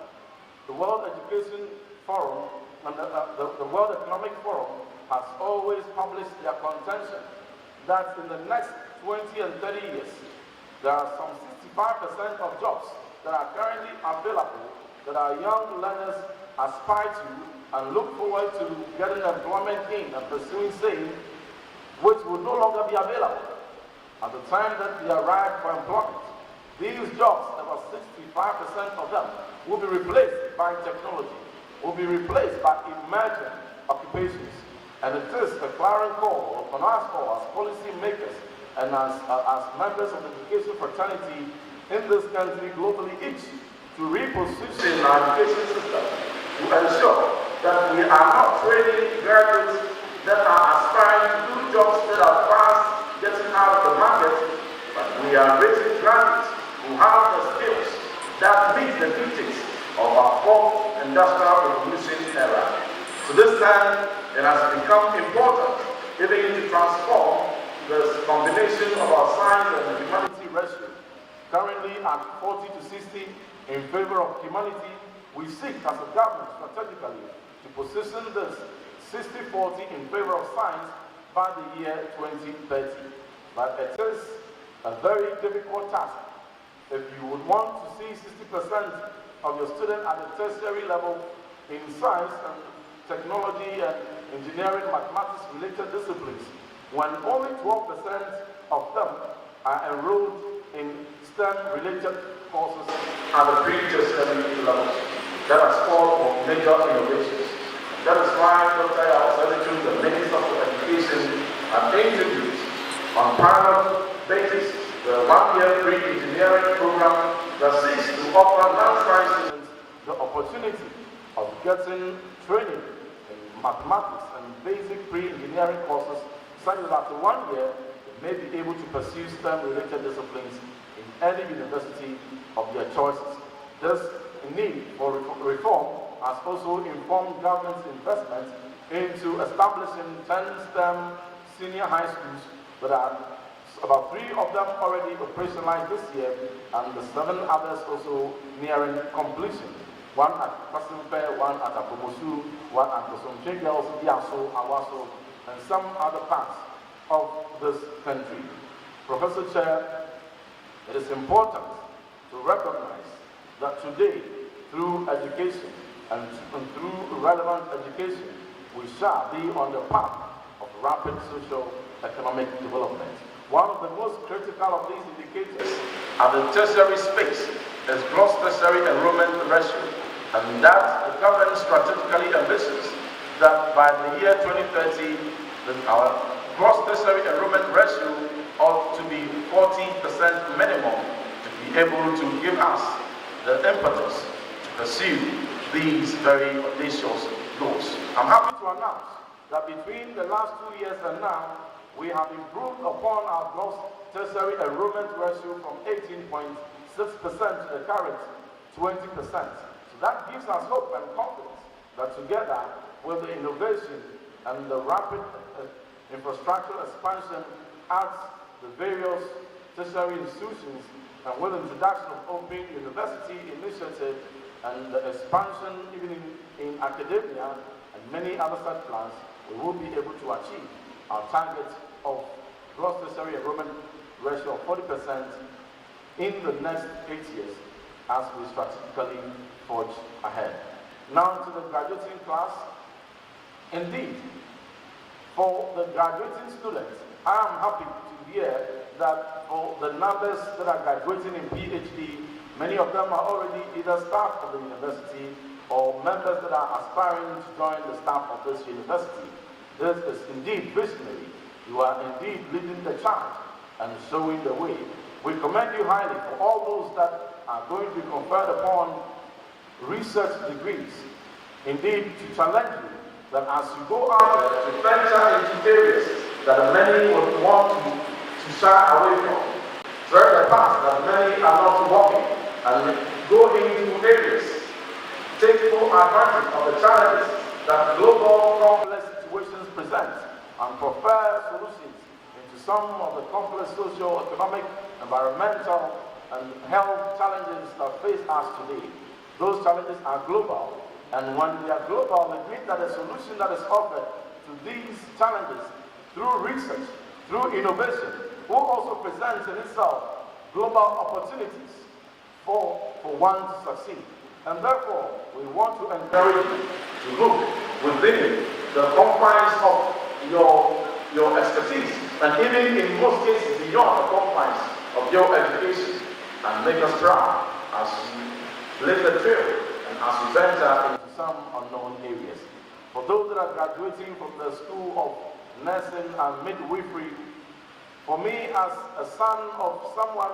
The World Education Forum and the World Economic Forum has always published their contention that in the next 20 and 30 years, there are some 65% of jobs that are currently available that our young learners aspire to and look forward to getting employment in and pursuing same, which will no longer be available at the time that they arrive for employment. These jobs, about 65% of them, will be replaced by technology, will be replaced by emerging occupations. And it is a clarion call upon us all as policy makers and as members of the education fraternity in this country globally, each to reposition our education system to ensure that we are not training graduates that are aspiring to do jobs that are fast getting out of the market, but we are raising graduates who have the skills that meet the dictates of our fourth industrial revolution era. To this end, it has become important even to transform the combination of our science and humanity ratio. Currently at 40 to 60 in favor of humanity, we seek as a government strategically to position this 60-40 in favor of science by the year 2030. But it is a very difficult task. If you would want to see 60% of your students at the tertiary level in science and technology and engineering, mathematics related disciplines, when only 12% of them are enrolled in STEM related courses at the pre-tertiary levels. That has called for major innovations. That is why Dr. Yao, the Minister of Education, have introduced on pilot basis the one-year pre-engineering program that seeks to offer non-science students the opportunity of getting training in mathematics and basic pre-engineering courses, such that after 1 year, they may be able to pursue STEM-related disciplines in any university of their choices. This need for reform has also informed government's investment into establishing 10 STEM senior high schools that are about 3 of them already operationalized this year, and the 7 others also nearing completion. One at Pasimpe, one at Apomosu, one at Kosomche Girls, Biaso, Awaso, and some other parts of this country. Professor Chair, it is important to recognize that today, through education and through relevant education, we shall be on the path of rapid social economic development. One of the most critical of these indicators at the tertiary space is gross tertiary enrollment ratio, and that the government strategically ambitious that by the year 2030, our gross tertiary enrollment ratio ought to be 40% minimum to be able to give us the impetus to pursue these very audacious goals. I'm happy to announce that between the last 2 years and now, we have improved upon our gross tertiary enrollment ratio from 18.6% to the current 20%. So that gives us hope and confidence that together with the innovation and the rapid infrastructural expansion at the various tertiary institutions, and with the introduction of Open University Initiative and the expansion even in academia and many other such plans, we will be able to achieve our target of gross tertiary enrollment ratio of 40% in the next 8 years as we strategically forge ahead. Now to the graduating class. Indeed, for the graduating students, I am happy to hear that for the numbers that are graduating in PhD, many of them are already either staff of the university or members that are aspiring to join the staff of this university. This is indeed visionary. You are indeed leading the charge and showing the way. We commend you highly for all those that are going to be conferred upon research degrees. Indeed, to challenge you that as you go out there to venture into areas that many would want to shy away from, tread the path that many are not walking, and go into areas, take full advantage of the challenges that global complex situations present, and prefer solutions into some of the complex socio-economic, environmental, and health challenges that face us today. Those challenges are global, and when they are global, it means that the solution that is offered to these challenges through research, through innovation, will also present in itself global opportunities for one to succeed. And therefore, we want to encourage you to look within the confines of your expertise, and even in most cases beyond the confines of your education, and make us proud as you live the trail and as you venture into some unknown areas. For those that are graduating from the School of Nursing and Midwifery, for me as a son of someone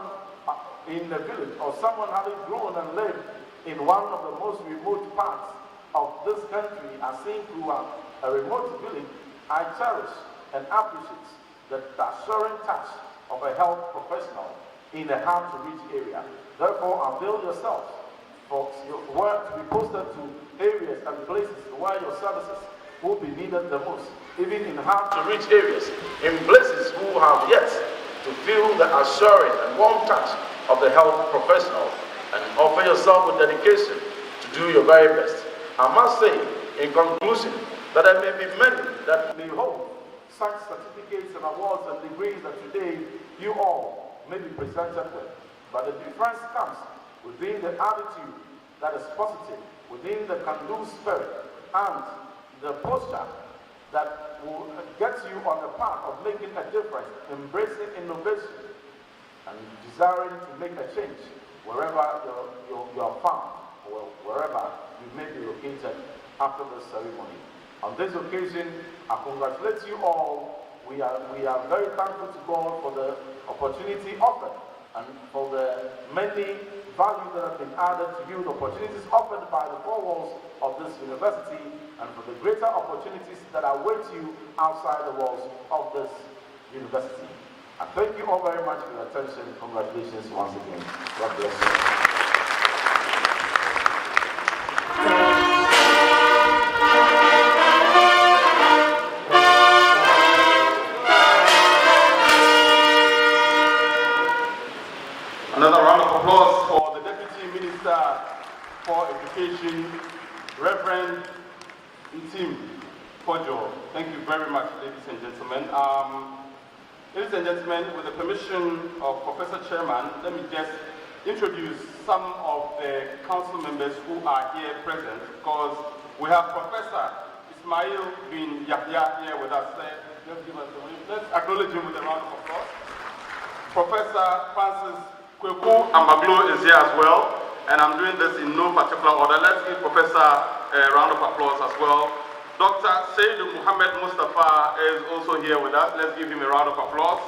in the village, or someone having grown and lived in one of the most remote parts of this country, as seen through a remote village, I cherish and appreciate the assuring touch of a health professional in a hard-to-reach area. Therefore, avail yourself for your work to be posted to areas and places where your services will be needed the most, even in hard-to-reach areas, in places who have yet to feel the assuring and warm touch of the health professional, and offer yourself with dedication to do your very best. I must say, in conclusion, that there may be many that may hold such certificates and awards and degrees that today you all may be presented with. But the difference comes within the attitude that is positive, within the can-do spirit, and the posture that will get you on the path of making a difference, embracing innovation, and desiring to make a change wherever you are found, or wherever you may be located after the ceremony. On this occasion, I congratulate you all. We are very thankful to God for the opportunity offered, and for the many values that have been added to you, the opportunities offered by the four walls of this university, and for the greater opportunities that await you outside the walls of this university. I thank you all very much for your attention. Congratulations once again. God bless you. Another round of applause for the Deputy Minister for Education, Reverend Itim Pojo. Thank you very much, ladies and gentlemen. Ladies and gentlemen, with the permission of Professor Chairman, let me just introduce some of the council members who are here present, because we have Professor Ismail bin Yahya here with us. Let's acknowledge him with a round of applause. Professor Francis Kweku Ambaglo is here as well, and I'm doing this in no particular order. Let's give Professor a round of applause as well. Dr. Sayyid Muhammad Mustafa is also here with us. Let's give him a round of applause.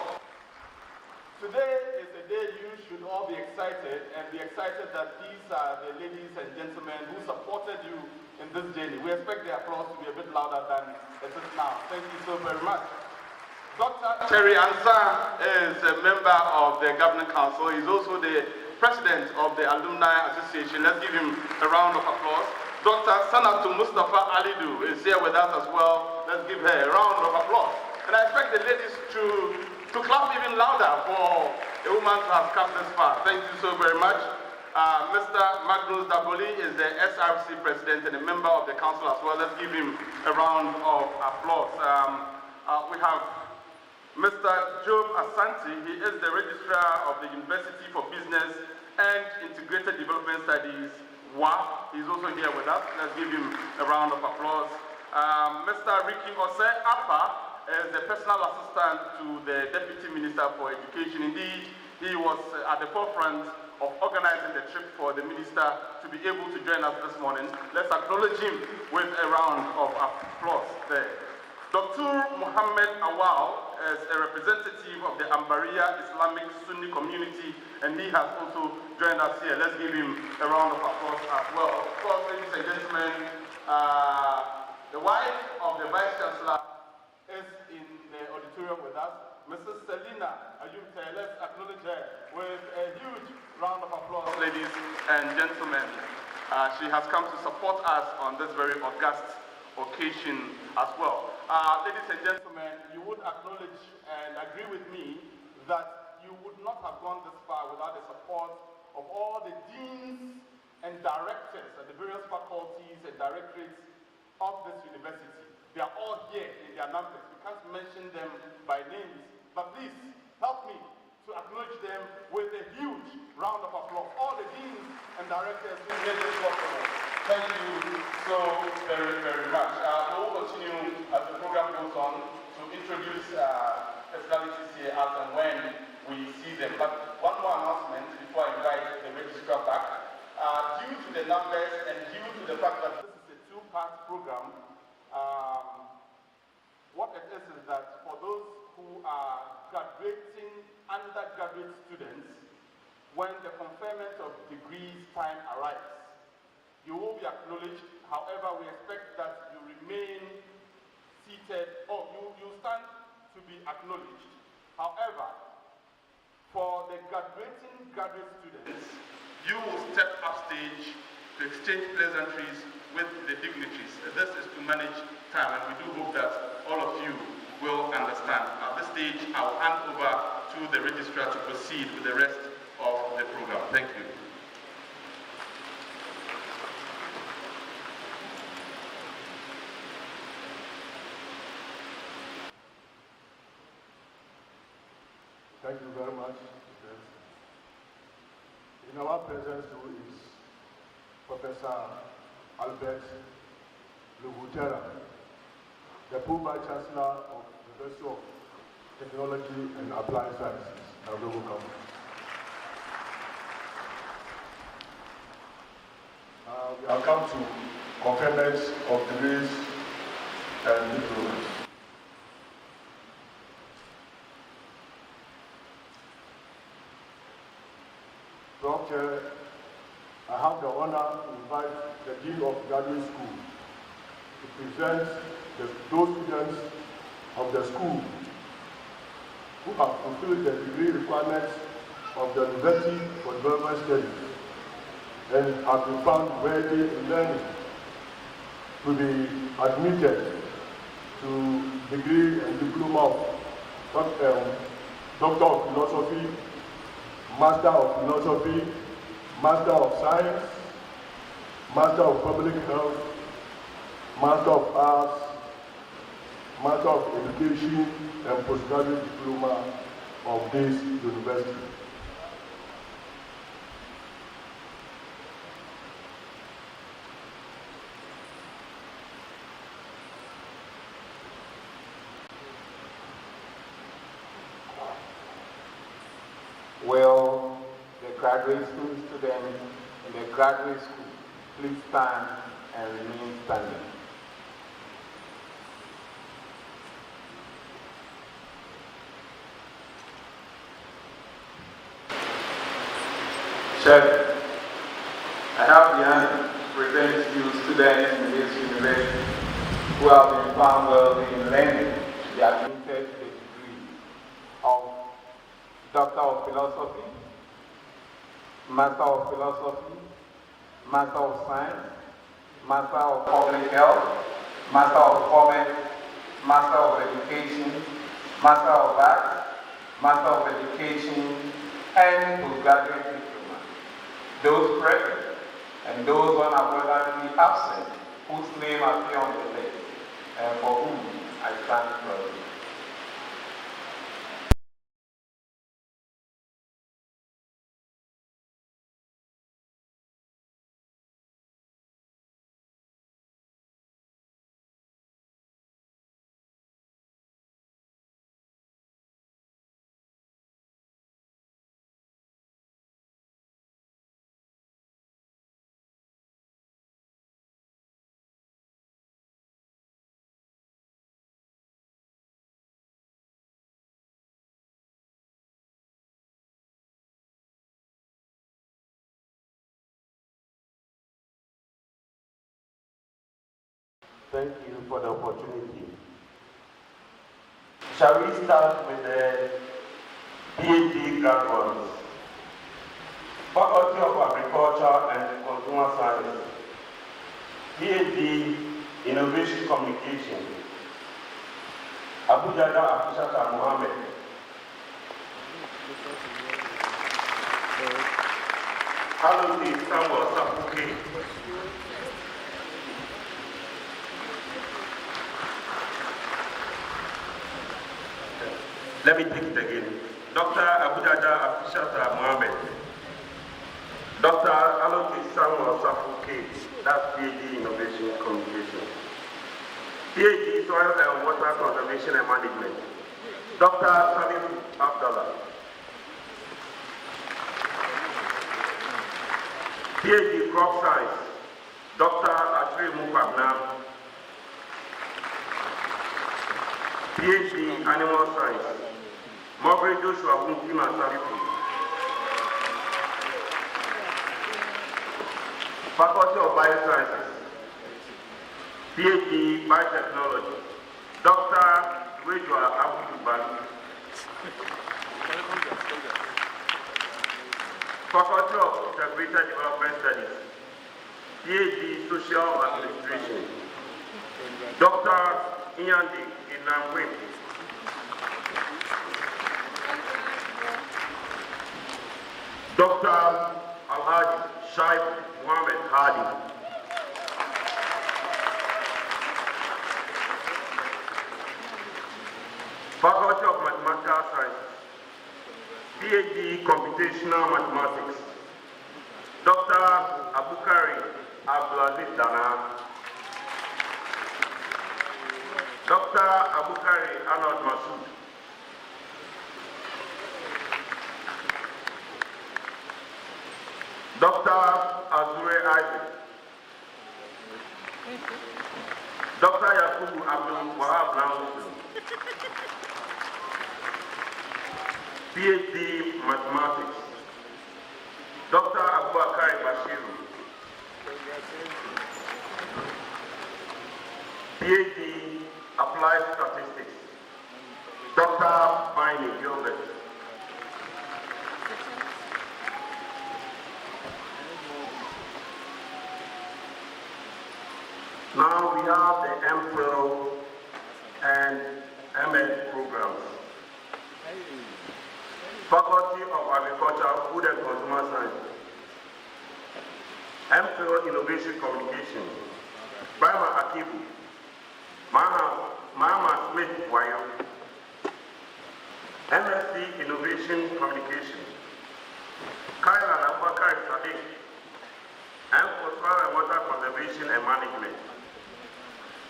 Today is a day you should all be excited, and be excited that these are the ladies and gentlemen who supported you in this journey. We expect the applause to be a bit louder than it is now. Thank you so very much. Dr. Terry Ansah is a member of the Governing Council. He's also the president of the Alumni Association. Let's give him a round of applause. Dr. Sanatu Mustafa Alidu is here with us as well. Let's give her a round of applause. And I expect the ladies to clap even louder for a woman who has come this far. Thank you so very much. Mr. Magnus Daboli is the SRC president and a member of the council as well. Let's give him a round of applause. We have Mr. Job Asante. He is the registrar of the University for Business and Integrated Development Studies, WAF. He's also here with us. Let's give him a round of applause. Mr. Ricky Ose Apa is the personal assistant to the Deputy Minister for Education. Indeed, he was at the forefront of organizing the trip for the minister to be able to join us this morning. Let's acknowledge him with a round of applause there. Dr. Muhammad Awal is a representative of the Ambaria Islamic Sunni community, and he has also joined us here. Let's give him a round of applause as well. Of course, ladies and gentlemen, the wife of the Vice Chancellor is in the auditorium with us. Mrs. Selina Ayumte, let's acknowledge her with a huge round of applause, ladies and gentlemen. She has come to support us on this very august occasion as well. Ladies and gentlemen, you would acknowledge and agree with me that you would not have gone this far without the support of all the deans and directors at the various faculties and directorates of this university. They are all here in their numbers. We can't mention them by names, but please help me to acknowledge them with a huge round of applause. All the deans and directors who made this possible. Thank you so very, very much. We will continue as the program goes on to introduce personalities here as and when we see them. But one more announcement before I invite the registrar back. Due to the numbers and due to the fact that this is a two-part program, what it is that for those who are graduating undergraduate students, when the conferment of degrees time arrives, you will be acknowledged. However, we expect that you remain seated, or you stand to be acknowledged. However, for the graduating graduate students, you will step upstage to exchange pleasantries with the dignitaries. This is to manage time, and we do hope that all of you will understand. At this stage, I will hand over to the registrar to proceed with the rest of the program. Thank you. Thank you very much. In our presence is Professor Albert Lugutera, the Vice Chancellor of the University of Technology and Applied Sciences, Nairobi Campus. We have come to conferment of degrees and diplomas. I have the honor to invite the Dean of Graduate School to present those students of the school who have fulfilled the degree requirements of the University for Development Studies and have been found worthy in learning to be admitted to degree and diploma of Doctor of Philosophy, Master of Philosophy, Master of Science, Master of Public Health, Master of Arts, Master of Education, and postgraduate diploma of this university. Will the graduate school students in the graduate school please stand and remain standing? Chair, I have the honor to present to you students in this university who have been found worthy in learning to be admitted to the degree of Doctor of Philosophy, Master of Philosophy, Master of Science, Master of Public Health, Master of Commerce, Master of Education, Master of Arts, Master of Education, and postgraduate diploma. Those present and those unavoidably absent whose name appear on the list and for whom I stand proud. Thank you for the opportunity. Shall we start with the PhD graduates? Faculty of Agriculture and Consumer Science, PhD Innovation Communication, Abuja Afishata Mohammed. Hello, Samuel Sapuke. Let me take it again. Dr. Abujaja Afishata Mohammed. Dr. Aloti Samuel Safuke, that's PhD Innovation Communication. PhD Soil and Water Conservation and Management. Dr. Salim Abdallah. PhD Crop Science. Dr. Ashri Mupabna. PhD Animal Science. Margaret Joshua Untima Sarifu. Faculty of Biosciences. PhD Biotechnology. Dr. Wejwa Abu Bali. Faculty of Integrated Development Studies. PhD Social Administration. Dr. Inyandi Inangwe. Dr. Alhaji Shaib Mohammed Hadi. Faculty of Mathematical Sciences. PhD Computational Mathematics. Dr. Abukari Abdulaziz Dana. Dr. Abukari Arnold Masoud. Dr. Azure Isaac. Dr. Yakubu Abdul Wahab Namusu. PhD Mathematics. Dr. Abubakar Bashiru. PhD Applied Statistics. Dr. Miney Gilbert. Now we have the MPhil and MS programs. Faculty of Agriculture, Food and Consumer Science. MPhil Innovation Communication. Brahma Akibu. Mama Smith Wayo. MSc Innovation Communication. Kyla Abubakar Sadiq. And for Soil and Water Conservation and Management.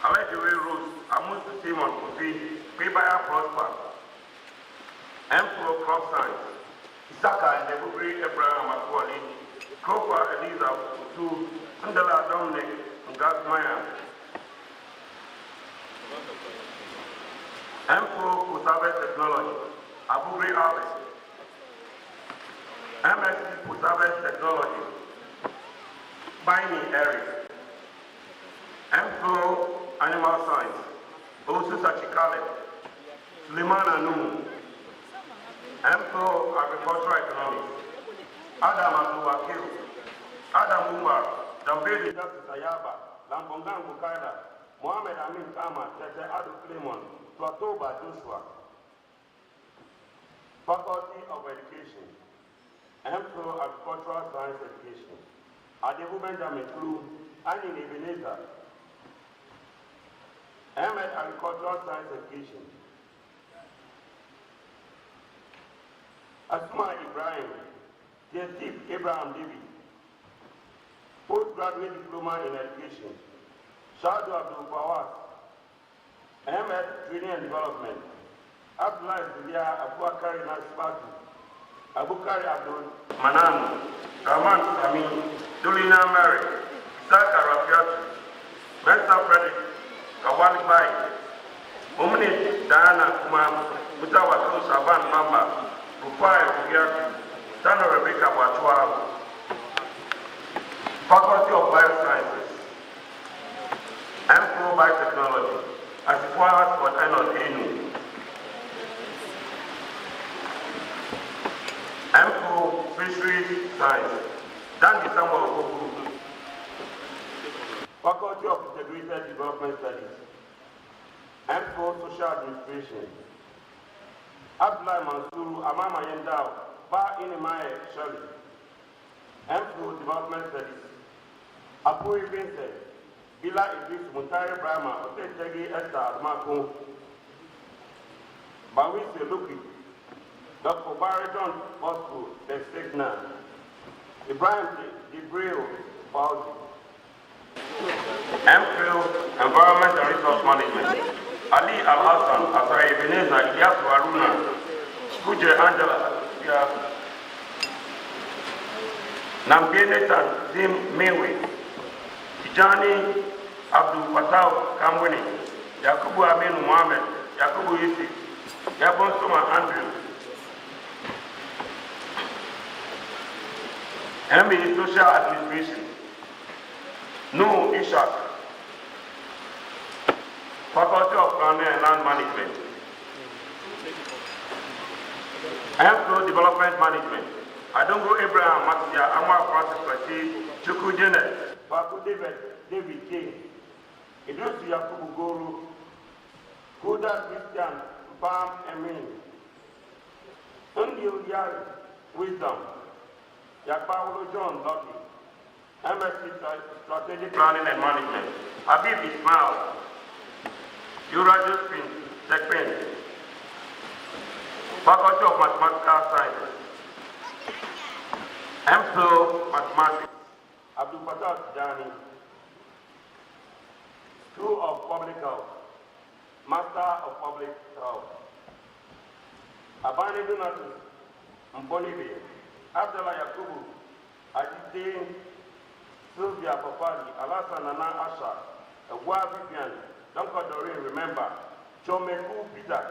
Alajiri Rose, Amus Simon Kofi, Pibaya Prosper, MPhil Crop Science, Isaka and Debubri Abraham Makwali, Kropa Eliza Utu, Sundala Dominic, and Gasmaya. MPhil Conservation Technology, Abubri Harvest. MSc Post-harvest Technology, Bini Eric, MPhil Animal Science, Osu Sachikale, Suleiman Anu, MPhil Agricultural Economics, Adam Abdul Wakil, Adam Umar, Dambeli Justice Ayaba, Lambongang Bukaira, Mohammed Amin Kama, Tete Adu Clemon, Tuatoba Joshua. Faculty of Education, MPhil Agricultural Science Education, Adebu Benjamin Klu, Anin Ebenezer, M.Ed Agricultural Science Education, Asma Ibrahim, J.T. Abraham David, Postgraduate Diploma in Education, Shadu Abdul Fawaz, M.Ed Training and Development, Abdullah Zulia Abubakar Nasbatu, Abubakar Abdul Manan, Rahman Sami, Dulina Mary, Isaac Rafiatu, Mensa Frederick, Kawali Bai, Umni Diana Kuma, Mutawaku Saban Mamba, Rufai Ugiatu, Tano Rebecca Batua, Faculty of Biosciences, MPhil Biotechnology, Asifuahas for Enon Enu, MPhil Fisheries Science, Dan Samuel Okoku, Faculty of Integrated Development Studies, MPhil Social Administration, Abdullah Mansuru Amama Yendao, Ba Inimaye Shali, MPhil Development Studies, Apuri Vincent, Bila Idris Mutare Brahma, Otegi Esther Admako, Bawise Luki, Dr. Barry John Bosco, Textegna, Ibrahim Debril Fauzi, MPhil Environment and Resource Management, Ali Al-Hassan, Asai Ebenezer, Ilyasu Haruna, Kuje Angela, Nambene Tanzim Mewe, Tijani Abdul Fatah Kamwini, Yakubu Aminu Mohammed, Yakubu Yusuf, Yabon Soma Andrew, MA Social Administration, No Ishak, Faculty of Planning and Land Management, MPhil Development Management, Adongo Abraham Matsia, Amar Francis Pati, Chuku Janet, Baku David King, Idris Yakubu Guru, Kuda Christian, Bam Emin, Undio Yari, Wisdom, Yakpaulo John Lucky, MSc Strategic Planning and Management, Habib Ismail, Yura Josephine Sekpen, Faculty of Mathematical Sciences, MPhil Mathematics, Abdul Fatah Jani, School of Public Health, Master of Public Health, Abani Donatus, Mbonibi, Abdullah Yakubu, Ajite, Sylvia Papali, Alasan Nana Asha, Ewa Vivian, Duncan Doreen, remember, Chomeku Peter,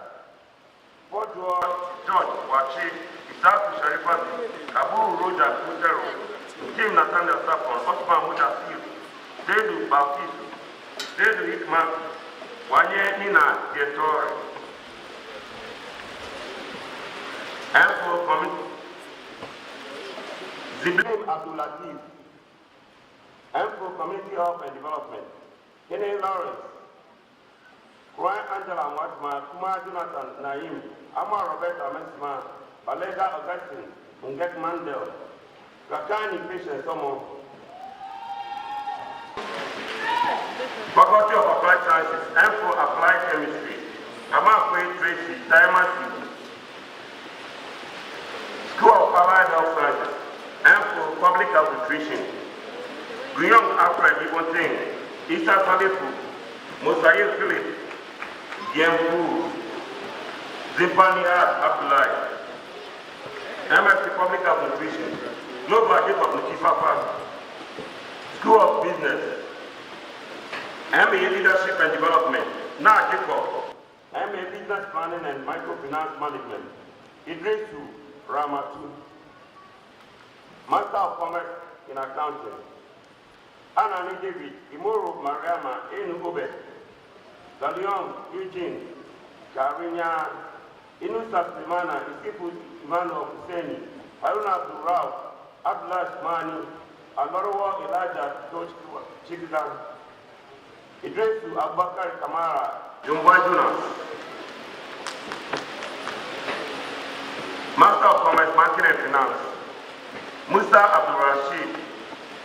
Podro George Wachi, Isaku Sharifati, Abu Roja Kutero, Kim Nathaniel Sapon, Osman Mudasir, Dedu Baptistu, Dedu Hikman, Wanye Nina Tietore, MPhil Committee, Ziblim Abdulatif, MPhil Community Health and Development, Kenny Lawrence, Brian Angela Watma, Kumar Jonathan Naim, Amar Roberta Mesma, Balega Augustine, Ngek Mandel, Rakani Patient Somo, Faculty of Applied Sciences, MPhil Applied Chemistry, Amakwe Tracy, Diamond, School of Allied Health Sciences, MPhil Public Health Nutrition, Guillaume Alfred Ibonting, Issa Salifu, Mosaïl Philip, Giembu, Zimpaniad Abdullahi, MSc Public Health Nutrition, Global Jacob Nukifafa, School of Business, MA Leadership and Development, Na Jacob, MA Business Planning and Microfinance Management, Idrisu Ramatu, Master of Commerce in Accounting. Anani David, Imoro Mariama, Enu Obe, Dalion Eugene, Karinya, Inusa Slimana, Isipu Imano Husseini, Haruna Abdurrao, Abdullah Shmani, Alorowo Elijah George Chigdan, Idrisu Abubakar Kamara, Jumbajuna. Master of Commerce, Banking and Finance, Musa Abdul Rashid,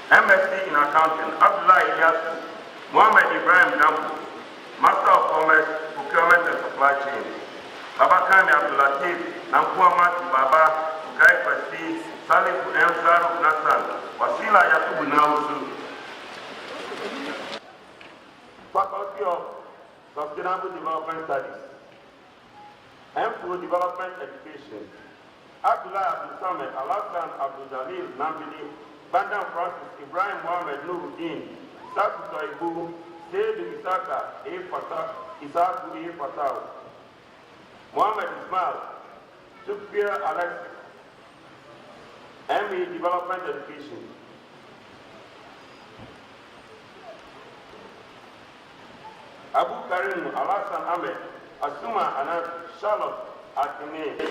MSc in Accounting, Abdullah Ilyasu, Mohammed Ibrahim Dampu, Master of Commerce, Procurement and Supply Chain, Babakami Abdul Latif, Nampuamat Baba, Ukai Kwesi, Salif M. Zaruk Nassan, Wasila Yakubu Nausu. Faculty of Sustainable Development Studies, M4 Development Education, Abdullah Abdul Samed, Alassane Abdul Jalil Nambili, Bandam Francis, Ibrahim Mohammed Nuruddin, Isaku Toibu, Seydu Isaka, Isaku E. Fatau, Mohammed Ismail, Shukbir Alexis, ME Development Education. Abu Karim Alassane Ahmed, Asuma Anand, Charlotte Atene.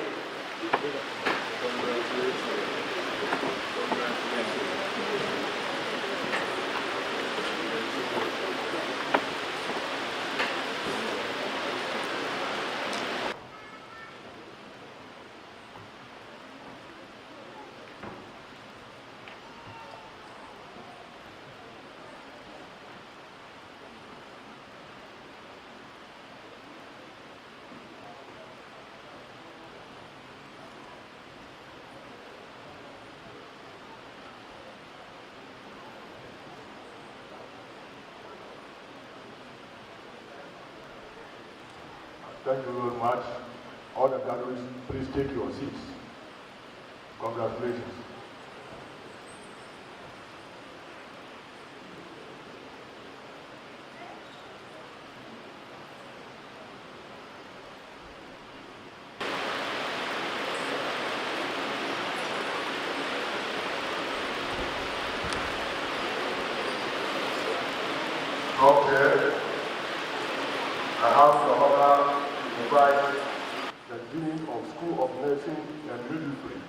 Thank you very much. All the graduates, please take your seats. Congratulations. Okay. I have the honor to invite the Dean of School of Nursing and Midwifery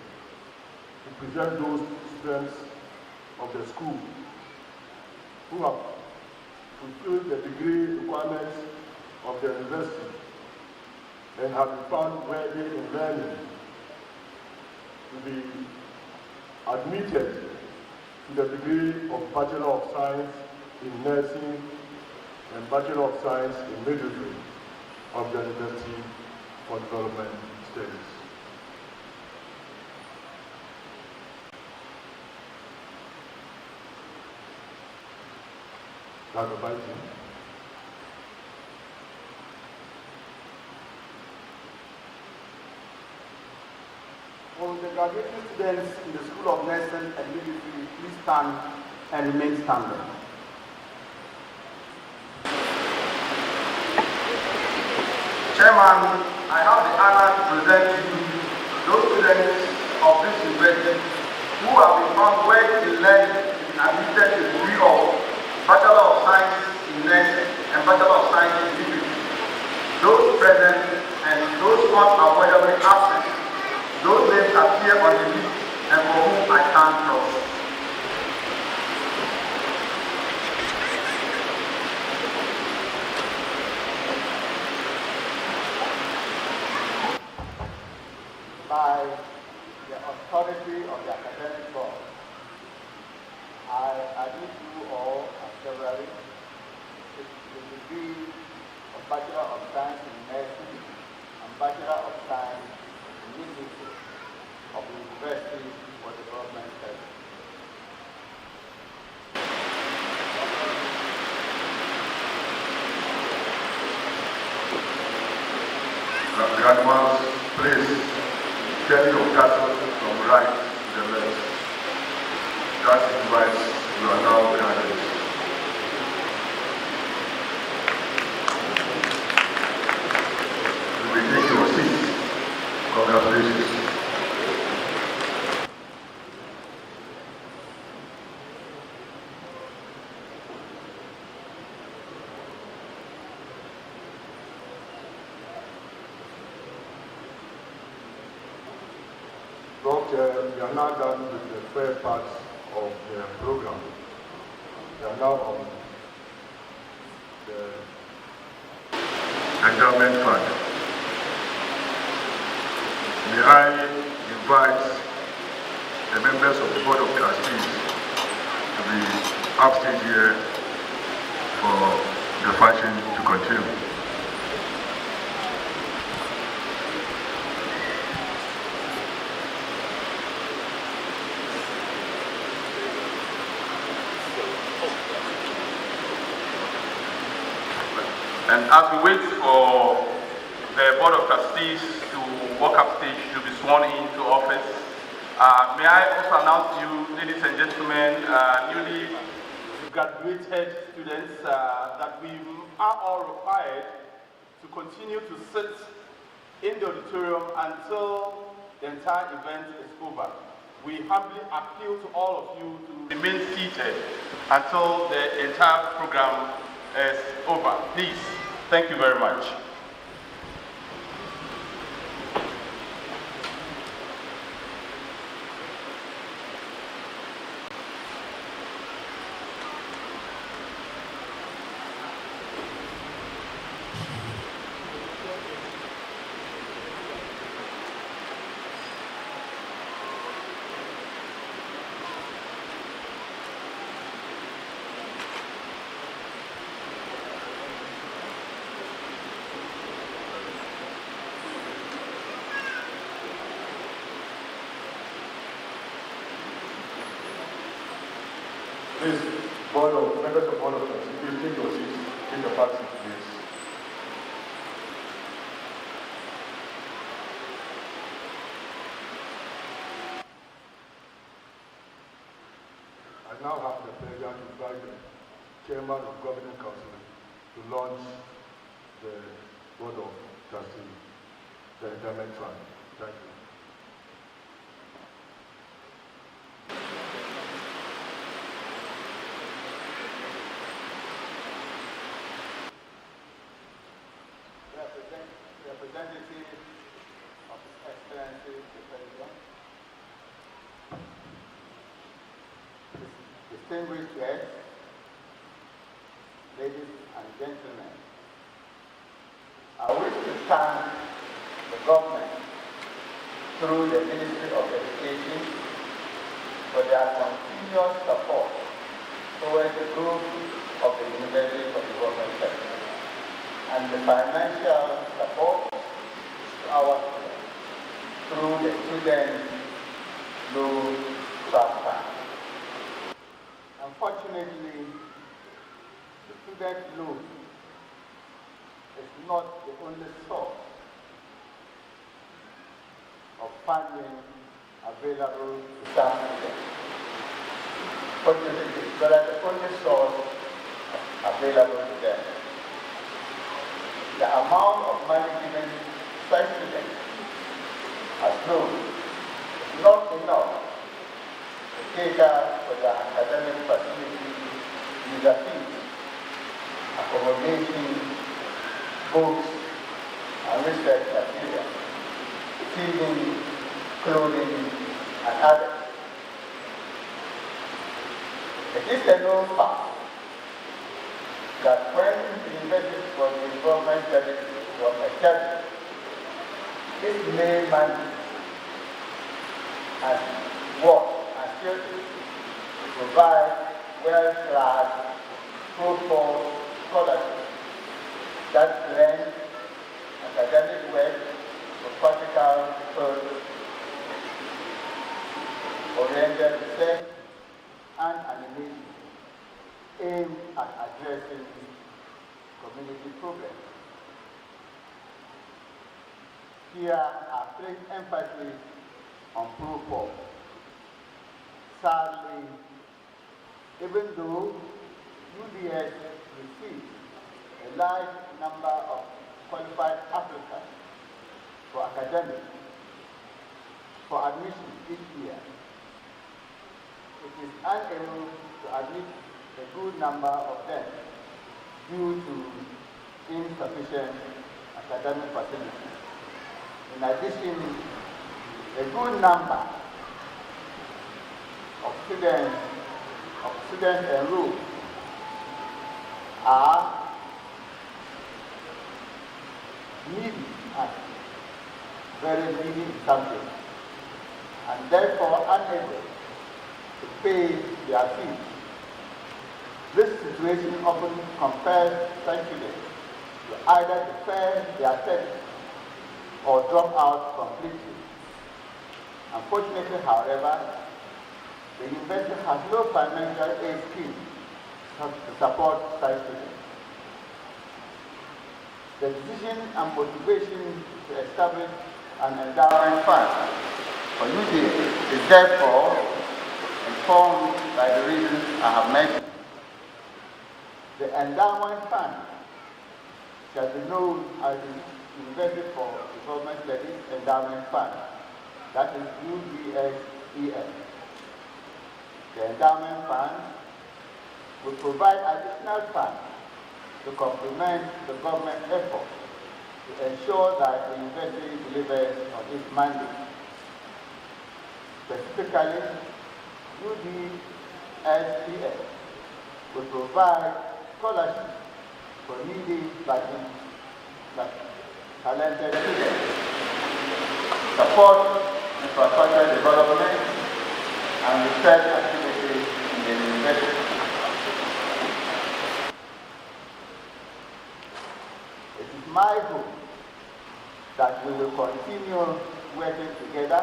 to present those students of the school who have fulfilled the degree requirements of the university and have been found worthy in learning to be admitted to the degree of Bachelor of Science in Nursing and Bachelor of Science in Midwifery of the University for Development Studies. Dr. Baiti. For the graduating students in the School of Nursing and Midwifery, please stand and remain standing. Chairman, I have the honor to present to you those students of this university who have been found worthy in learning and admitted to the degree of Bachelor of Science in Nursing and Bachelor of Science in Midwifery. Those present and those unavoidably absent, those names appear on the list and for whom I stand proud. By the authority of the academic board, I admit you all as severally to the degree of Bachelor of Science in Nursing and Bachelor of Science in Midwifery of the University for Development Studies. Graduands, please carry your castle from right to the left. That invites you are now graduates. You may take your seats. Congratulations. we are now done with the first part of the program. We are now on the endowment fund. May I invite the members of the Board of Trustees to be upstage here for the function to continue. And as we wait for the Board of Trustees to walk up stage to be sworn into office, may I also announce to you, ladies and gentlemen, newly graduated students, that we are all required to continue to sit in the auditorium until the entire event is over. We humbly appeal to all of you to remain seated until the entire program is over. Please, thank you very much. Please, members of Board of Trustees, please take your seats, take your back seat, please. I now have the pleasure to invite the Chairman of Governing Council to launch the Board of Trustees, the endowment fund. Thank you. Representative of His Excellency the President, distinguished guests, ladies and gentlemen, I wish to thank the government through the Ministry of Education for their continuous support towards the growth of the University of the Government sector and the financial support to our students through the Student Loan Trust Fund. Unfortunately, the student loan is not the only source of funding available to some students. Fortunately, but as the only source available to them. The amount of money given to such students as loan is not enough to cater for their academic facilities, user fees, accommodation, books, and research materials, feeding, clothing, and others. It is a known fact that when the university was the government service was established, this main mandate and work and still to provide well-class, full-course scholarships that blend academic work with practical oriented research and animation aimed at addressing community problems. Here I place emphasis on pro-pop. Sadly, even though UDS receives a large number of qualified applicants for academics for admission each year, it is unable to admit a good number of them due to insufficient academic facilities. In addition, a good number of students enrolled are needy and very needy in something, and therefore unable to pay their fees. This situation often compels such students to either defer their studies or drop out completely. Unfortunately, however, the university has no financial aid scheme to support such students. The decision and motivation to establish an endowment fund for UDA is therefore informed by the reasons I have mentioned. The endowment fund shall be known as the University for Development Levy Endowment Fund, that is UDSEN. The endowment fund will provide additional funds to complement the government effort to ensure that the university delivers on its mandate. Specifically, UDSEN will provide scholarships for needy but talented students, support infrastructure development and research activities in the university. It is my hope that we will continue working together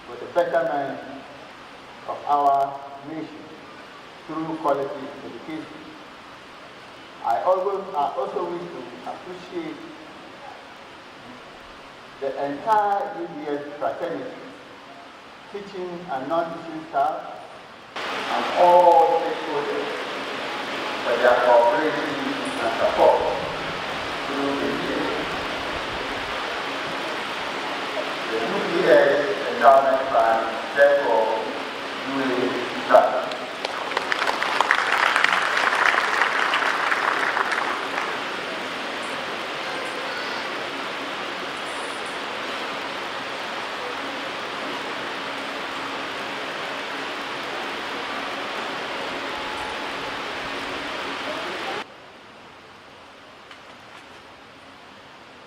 for the betterment of our nation through quality education. I also wish to appreciate the entire UBS fraternity, teaching and non-teaching staff, and all stakeholders for their cooperation and support through the year. The UBS Endowment Fund therefore duly started.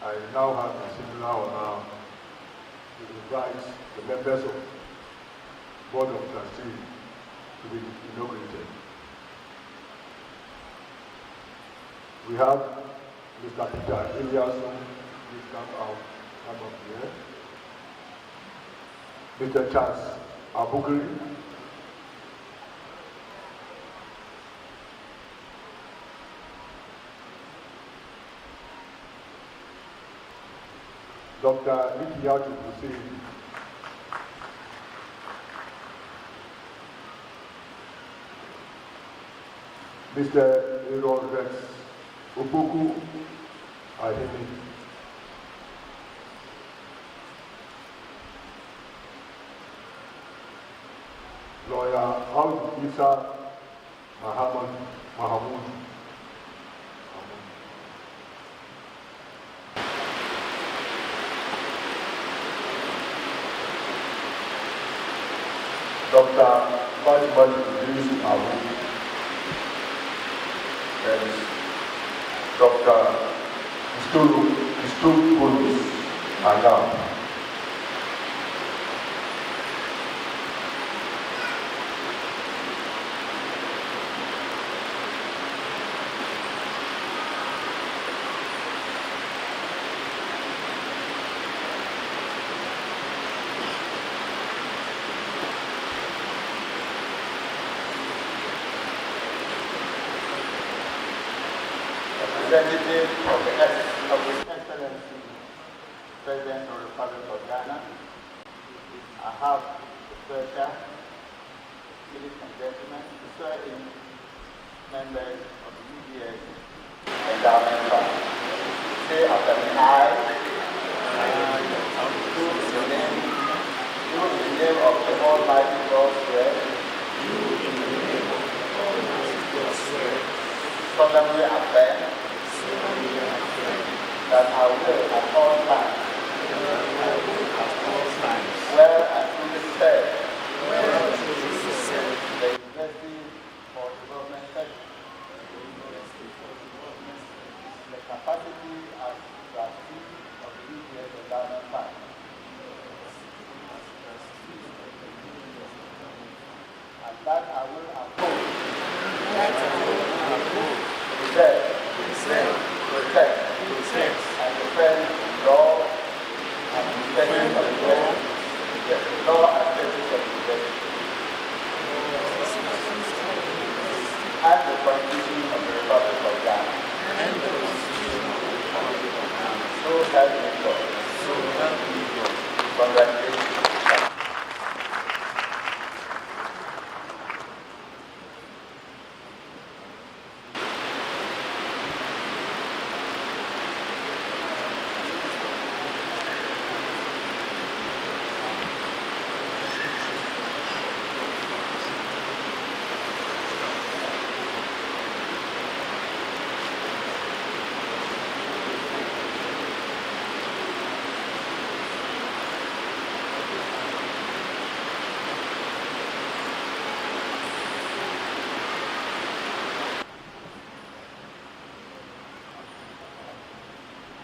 I now have a similar honor to invite the members of Board of Trustees to be inaugurated. We have Mr. Peter Eliasson, please come up here. Mr. Charles Abugri, Dr. Nikiyatu Hussein, Mr. Aaron Rex Opoku Ahimi, Lawyer Audu Isa Mahamud, Dr. Fatima Idris Abu, and Dr. Christophe Polis Anam. Representative of His Excellency, President of the Republic of Ghana, I have the pleasure, ladies and gentlemen, to swear in members of the UBS Endowment Fund. Say after me, I do in the name of the Almighty God swear, solemnly affirm that I will at all times well and truly serve that I will uphold, preserve, protect, and defend the law and integrity of the law and justice of the university, and the Constitution of the Republic of Ghana. So help me God. Congratulations.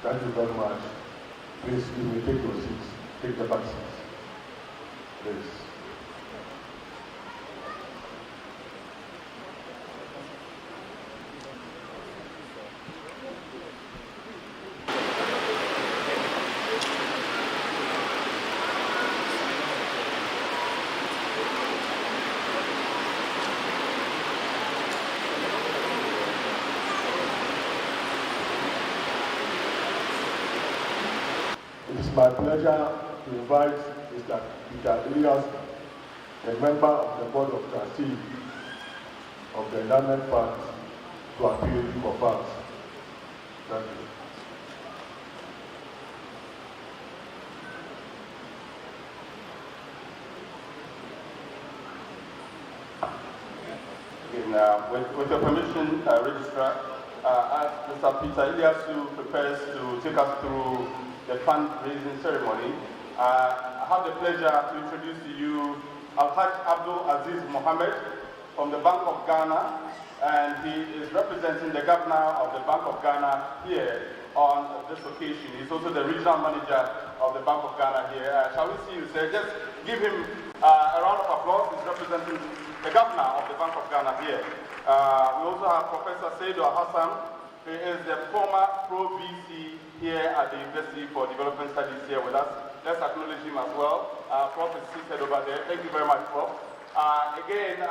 Thank you very much. Please, you may take your seats. Take the back seats. Please. It is my pleasure to invite Mr. Peter Elias, a member of the Board of Trustees of the Endowment Fund, to appeal for funds. Thank you. With your permission, Registrar, as Mr. Peter Elias prepares to take us through the fundraising ceremony, I have the pleasure to introduce to you Al-Haj Abdul Aziz Mohammed from the Bank of Ghana, and he is representing the Governor of the Bank of Ghana here on this occasion. He's also the regional manager of the Bank of Ghana here. Shall we see you, sir? Just give him a round of applause. He's representing the Governor of the Bank of Ghana here. We also have Professor Saidu Hassan, who is the former Pro-VC here at the University for Development Studies here with us. Let's acknowledge him as well. Prof is seated over there. Thank you very much, Prof. Again,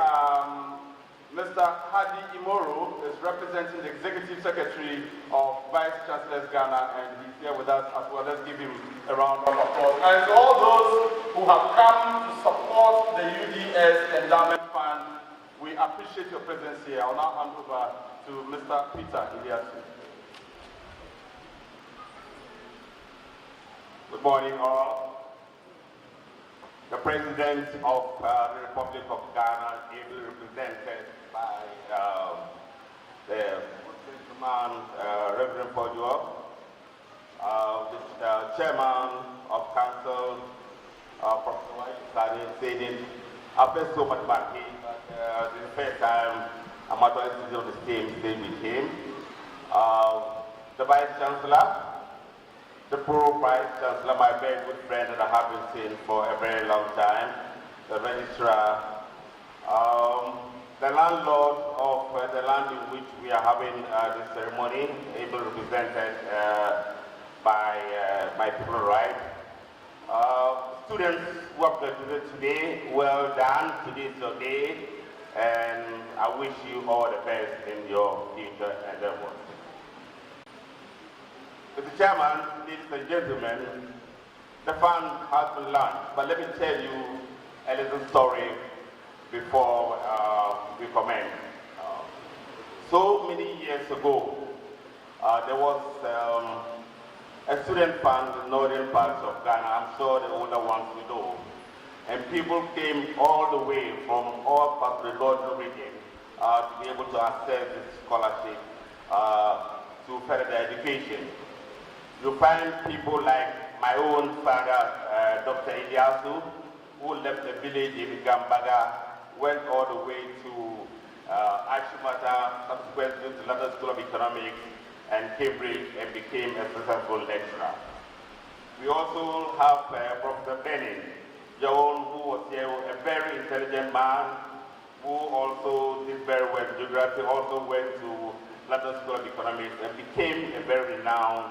Mr. Hadi Imoro is representing the Executive Secretary of Vice Chancellor's Ghana, and he's here with us as well. Let's give him a round of applause. And to all those who have come to support the UDS Endowment Fund, we appreciate your presence here. I'll now hand over to Mr. Peter Elias. Good morning, all. The President of the Republic of Ghana, ably represented by the gentleman, Reverend Pojo, the Chairman of Council, Professor White, Sadin. I feel so much back here, but this is the first time I'm actually sitting on the same stage with him. The Vice Chancellor, the Pro-Vice Chancellor, my very good friend that I haven't seen for a very long time, the Registrar, the landlord of the land in which we are having this ceremony, ably represented by my people right. Students who have graduated today, well done. Today is your day, and I wish you all the best in your future endeavors. Mr. Chairman, ladies and gentlemen, the fund has been launched, but let me tell you a little story before we commence. So many years ago, there was a student fund in northern parts of Ghana. I'm sure the older ones will know. And people came all the way from all parts of the northern region to be able to access this scholarship to further education. You find people like my own father, Dr. Iliasu, who left the village in Gambaga, went all the way to Ashimata, subsequently to London School of Economics and Cambridge, and became a successful lecturer. We also have Professor Benin, who was here, a very intelligent man, who also did very well in geography, also went to London School of Economics and became a very renowned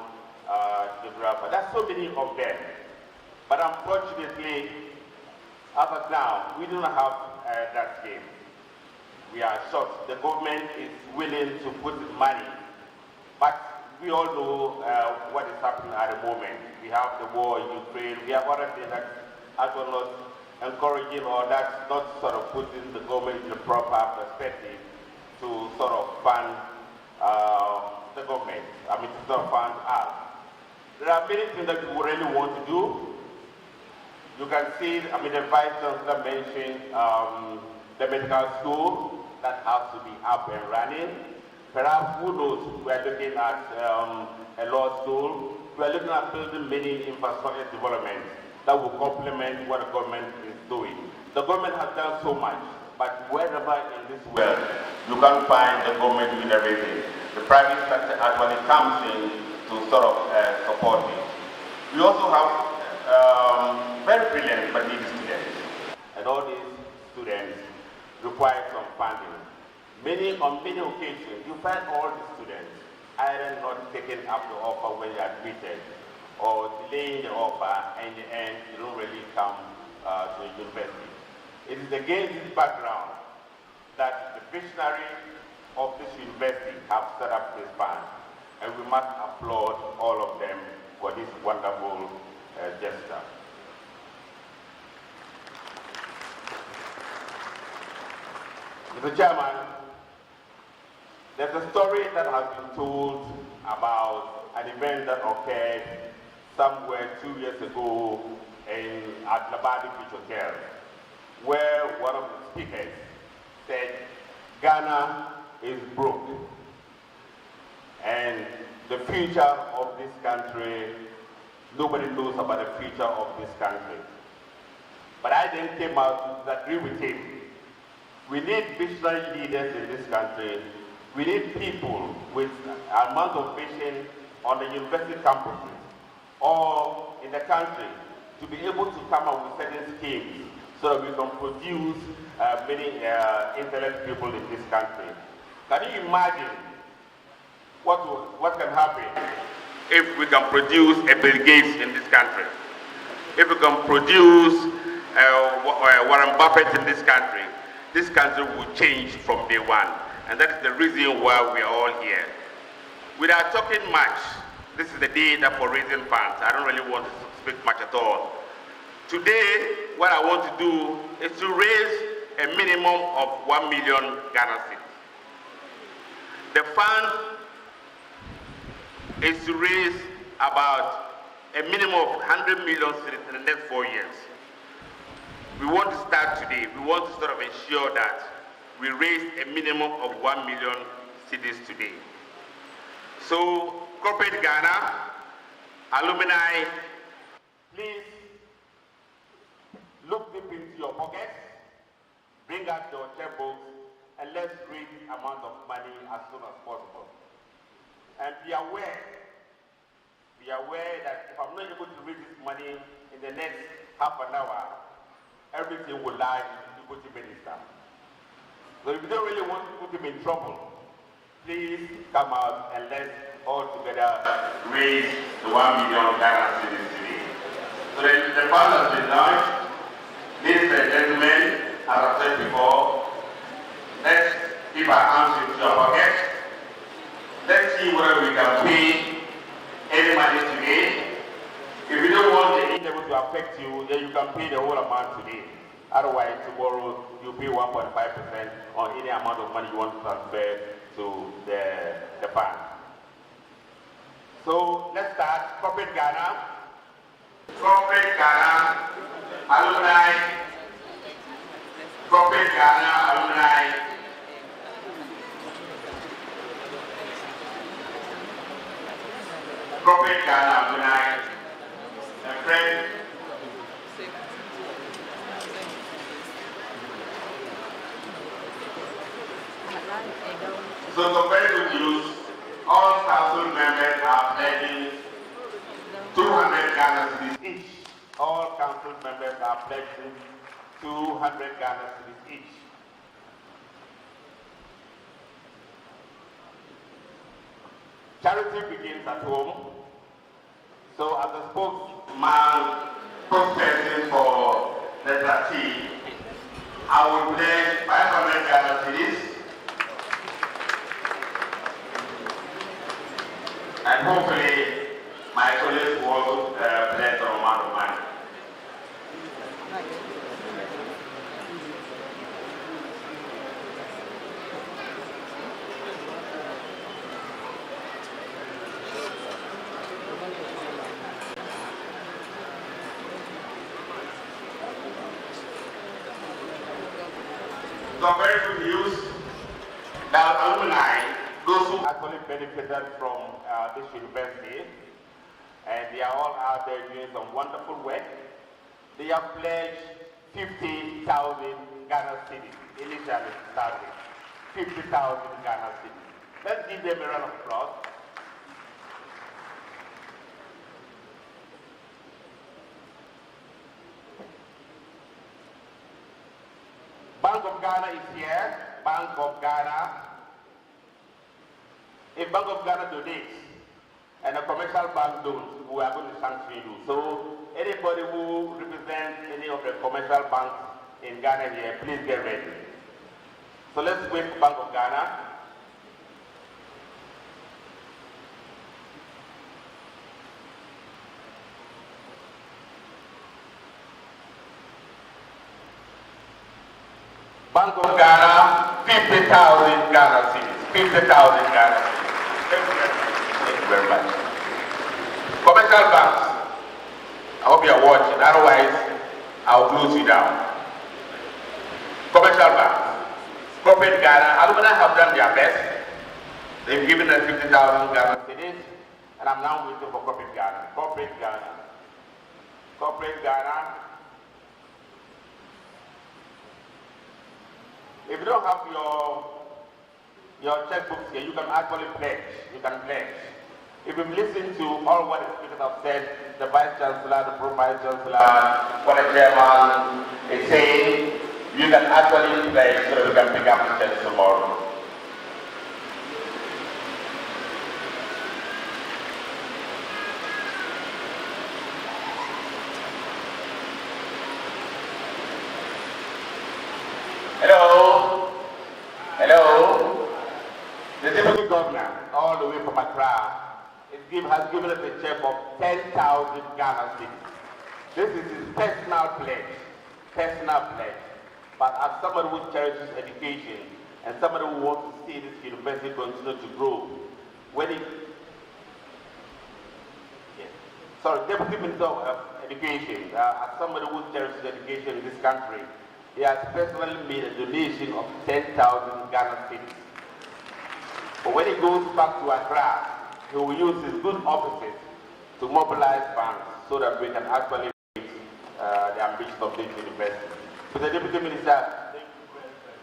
geographer. There's so many of them. But unfortunately, as of now, we do not have that game. We are short. The government is willing to put money, but we all know what is happening at the moment. We have the war in Ukraine. We have other things that actually not encouraging or that's not sort of putting the government in the proper perspective to sort of fund the government. I mean, to sort of fund us. There are many things that we really want to do. You can see, I mean, the Vice Chancellor mentioned the medical school that has to be up and running. Perhaps, who knows, we are looking at a law school. We are looking at building many infrastructure developments that will complement what the government is doing. The government has done so much, but wherever in this world, you can't find the government doing everything. The private sector actually comes in to sort of support it. We also have very brilliant but needy students. And all these students require some funding. On many occasions, you find all the students either not taking up the offer when they are admitted or delaying the offer, and in the end, they don't really come to the university. It is against this background that the visionary of this university have set up this fund, and we must applaud all of them for this wonderful gesture. Mr. Chairman, there's a story that has been told about an event that occurred somewhere 2 years ago at Labadi Beach Hotel, where one of the speakers said, Ghana is broke, and the future of this country, nobody knows about the future of this country. But I then came out to agree with him. We need visionary leaders in this country. We need people with an amount of vision on the university campuses or in the country to be able to come up with certain schemes so that we can produce many intelligent people in this country. Can you imagine what can happen if we can produce a Bill Gates in this country? If we can produce Warren Buffett in this country will change from day one. And that is the reason why we are all here. Without talking much, this is the day that for raising funds. I don't really want to speak much at all. Today, what I want to do is to raise a minimum of 1 million Ghana cedis. The fund is to raise about a minimum of 100 million cedis in the next 4 years. We want to start today. We want to sort of ensure that we raise a minimum of 1 million cedis today. So, corporate Ghana, alumni, please look deep into your pockets, bring out your checkbooks, and let's raise the amount of money as soon as possible. And be aware that if I'm not able to raise this money in the next half an hour, everything will lie to the deputy minister. So if you don't really want to put him in trouble, please come out and let's all together raise the 1 million Ghana cedis today. So the fund has been launched. Ladies and gentlemen, as I said before, let's keep our hands into our pockets. Let's see whether we can pay any money today. If you don't want the interview to affect you, then you can pay the whole amount today. Otherwise, tomorrow you pay 1.5% on any amount of money you want to transfer to the fund. So let's start. Corporate Ghana, alumni, corporate Ghana, alumni. Corporate Ghana, alumni, and friends. So the very good news, all council members are pledging 200 Ghana cedis each. All council members are pledging 200 Ghana cedis each. Charity begins at home. So as a spokesperson for letter T, I will pledge 500 Ghana cedis, and hopefully my colleagues will also pledge some amount of money. Some very good news. The alumni, those who actually benefited from this university, and they are all out there doing some wonderful work. They have pledged 50,000 Ghana cedis initially starting. 50,000 Ghana cedis. Let's give them a round of applause. Bank of Ghana is here. Bank of Ghana. If Bank of Ghana donates and a commercial bank don't, we are going to sanction you. So anybody who represents any of the commercial banks in Ghana here, please get ready. So let's wait for Bank of Ghana. Bank of Ghana, 50,000 Ghana cedis. 50,000 Ghana cedis. Thank you very much. Commercial banks, I hope you are watching, otherwise I'll close you down. Commercial banks, corporate Ghana, alumni have done their best. They've given us 50,000 Ghana cedis, and I'm now waiting for corporate Ghana. Corporate Ghana. Corporate Ghana. If you don't have your checkbooks here, you can actually pledge. You can pledge. If you've listened to all what the speakers have said, the Vice Chancellor, the Pro-Vice Chancellor, what the Chairman is saying, you can actually pledge so that we can pick up the checks tomorrow. Hello? Hello? The Deputy Governor, all the way from Accra, has given us a check of 10,000 Ghana cedis. This is his personal pledge. Personal pledge. But as somebody who cherishes education and somebody who wants to see this university continue to grow, when he... Deputy Minister of Education, as somebody who cherishes education in this country, he has personally made a donation of 10,000 Ghana cedis. But when he goes back to Accra, he will use his good offices to mobilize funds so that we can actually reach the ambition of this university. So the Deputy Minister, thank you very much.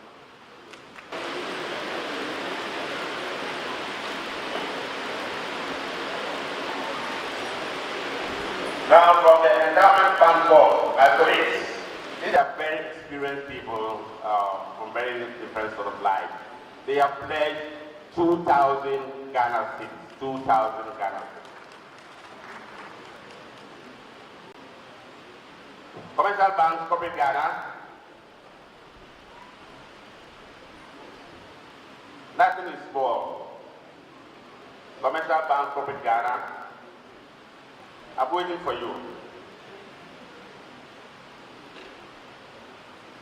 Now from the Endowment Fund Board, my colleagues, these are very experienced people from very different sort of life. They have pledged 2,000 Ghana cedis. 2,000 Ghana cedis. Commercial banks, corporate Ghana. Nothing is small. Commercial bank, corporate Ghana. I'm waiting for you.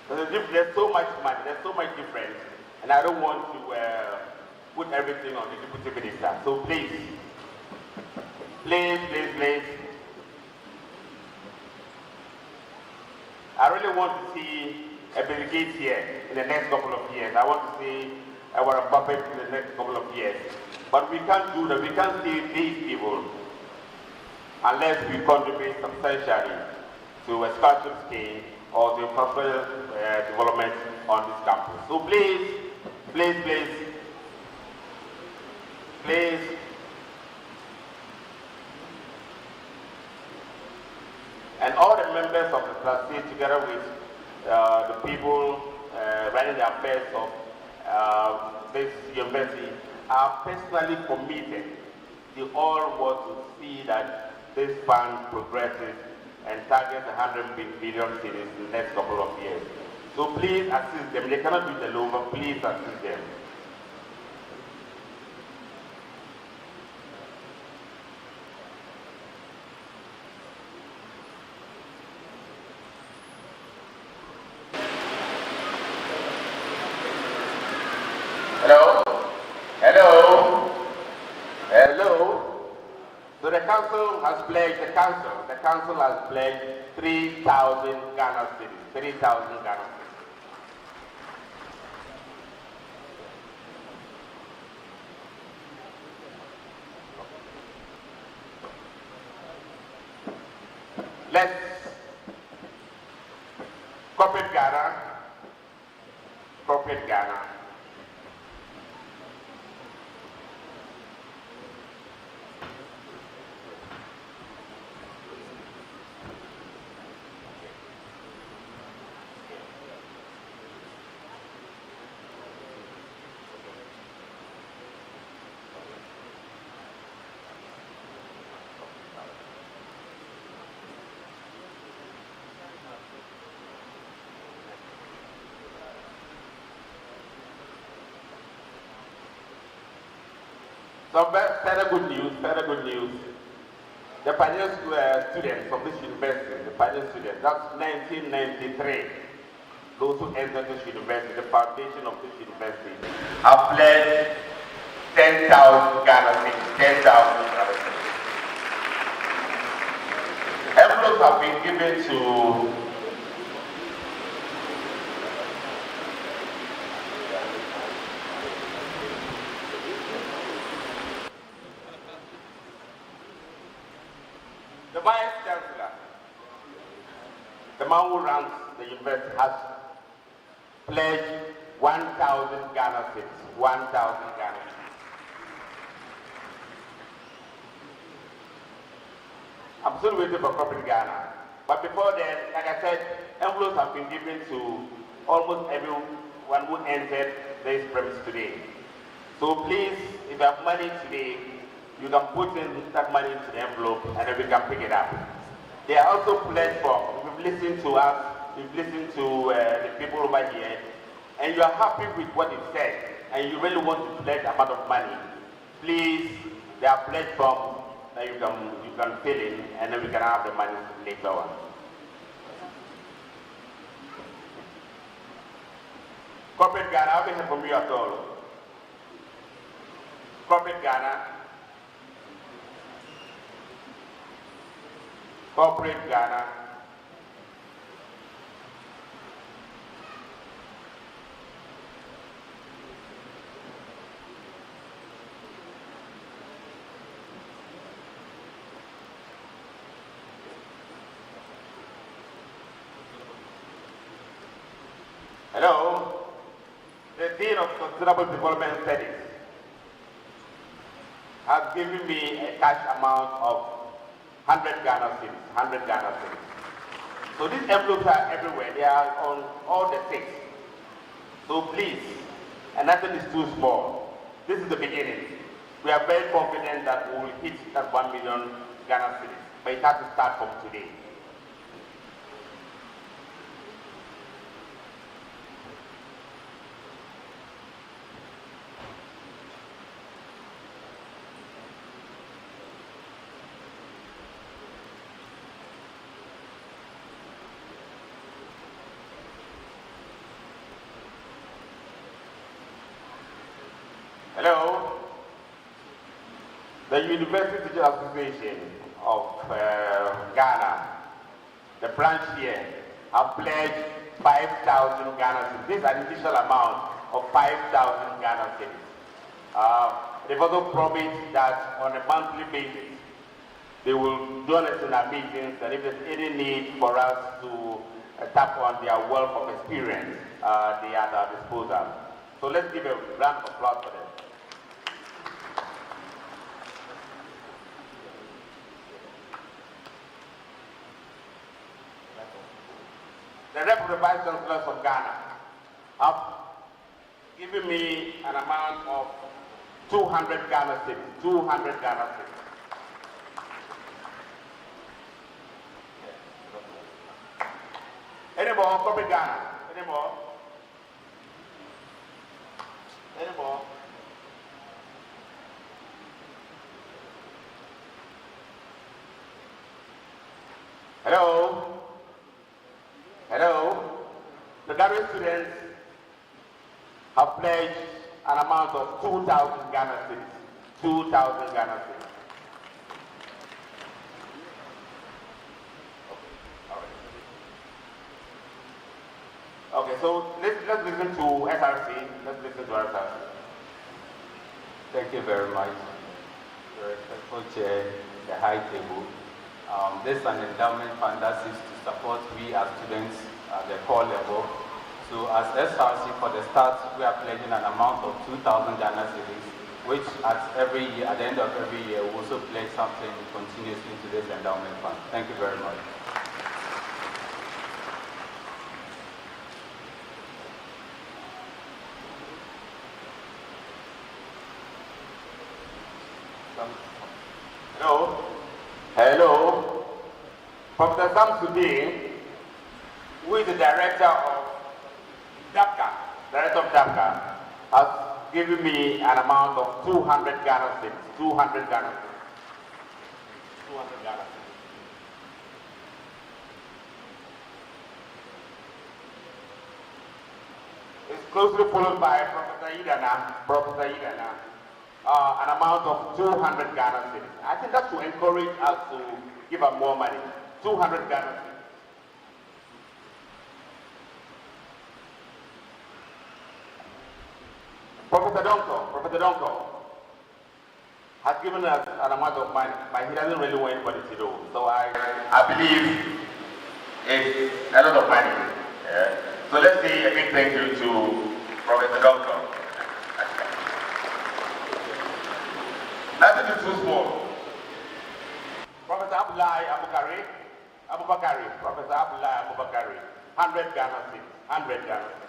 There's so much money, there's so much difference, and I don't want to put everything on the Deputy Minister. So please, please, please, please. I really want to see a Bill Gates here in the next couple of years. I want to see Warren Buffett in the next couple of years. But we can't do that. We can't see these people unless we contribute substantially to a scholarship scheme or to professional development on this campus. So please, please, please, please, and all the members of the trustee, together with the people running the affairs of this university, are personally committed they all want to see that this fund progresses and targets 100 billion cedis in the next couple of years. So please assist them. They cannot do it alone, but please assist them. Hello? Hello? Hello? So the council has pledged, the council has pledged 3,000 Ghana cedis, 3,000 Ghana cedis. Let's corporate Ghana, corporate Ghana. Some very good news, very good news. The pioneer students from this university, the pioneer students, that's 1993. Those who entered this university, the foundation of this university, have pledged 10,000 Ghana cedis, 10,000 Ghana cedis. Envelopes have been given to the Vice Chancellor, the man who runs the university, has pledged 1,000 Ghana cedis, 1,000 Ghana cedis. I'm still waiting for corporate Ghana. But before then, like I said, envelopes have been given to almost everyone who entered this premise today. So please, if you have money today, you can put in that money into the envelope and then we can pick it up. They are also pledged for, we've listened to us, we've listened to the people over here, and you are happy with what it said, and you really want to pledge amount of money, please, there are pledge forms that you can fill in, and then we can have the money later on. Corporate Ghana, I haven't heard from you at all. Corporate Ghana. Corporate Ghana. Hello, the Dean of Sustainable Development Studies has given me a cash amount of 100 Ghana cedis, 100 Ghana cedis. So these envelopes are everywhere, they are on all the six. So please, and nothing is too small. This is the beginning. We are very confident that we will hit that 1 million Ghana cedis, but it has to start from today. Hello, the University Teachers Association of Ghana, the branch here, have pledged 5,000 Ghana cedis. This is an initial amount of 5,000 Ghana cedis. They've also promised that on a monthly basis, they will join us in our meetings, and if there's any need for us to tap on their wealth of experience, they are at our disposal. So let's give a round of applause for them. The Rep of the Vice Chancellors of Ghana have given me an amount of 200 Ghana cedis. 200 Ghana cedis. Any more? Copy Ghana. Any more? Any more? Hello? Hello? The graduate students have pledged an amount of 2,000 Ghana cedis. 2,000 Ghana cedis. Okay, so let's listen to SRC. Let's listen to SRC. Thank you very much. The respectful chair, the high table. This is an endowment fund that seeks to support we as students at the core level. So as SRC for the start, we are pledging an amount of 2,000 Ghana cedis, which at the end of every year, we also pledge something continuously to this endowment fund. Thank you very much. Hello? Hello? Professor Samsudin, who is the director of DAPCA, has given me an amount of 200 Ghana cedis. 200 Ghana cedis. 200 Ghana cedis. It's closely followed by Professor Idana, an amount of 200 Ghana cedis. I think that should encourage us to give up more money. 200 Ghana cedis. Professor Donko has given us an amount of money, but he doesn't really want anybody to know. So I believe it's a lot of money. Yeah. So let's say a big thank you to Professor Donko. Nothing is too small. Professor Abdullahi Abubakari, Professor Abdullahi Abubakari, 100 Ghana cedis, 100 Ghana cedis.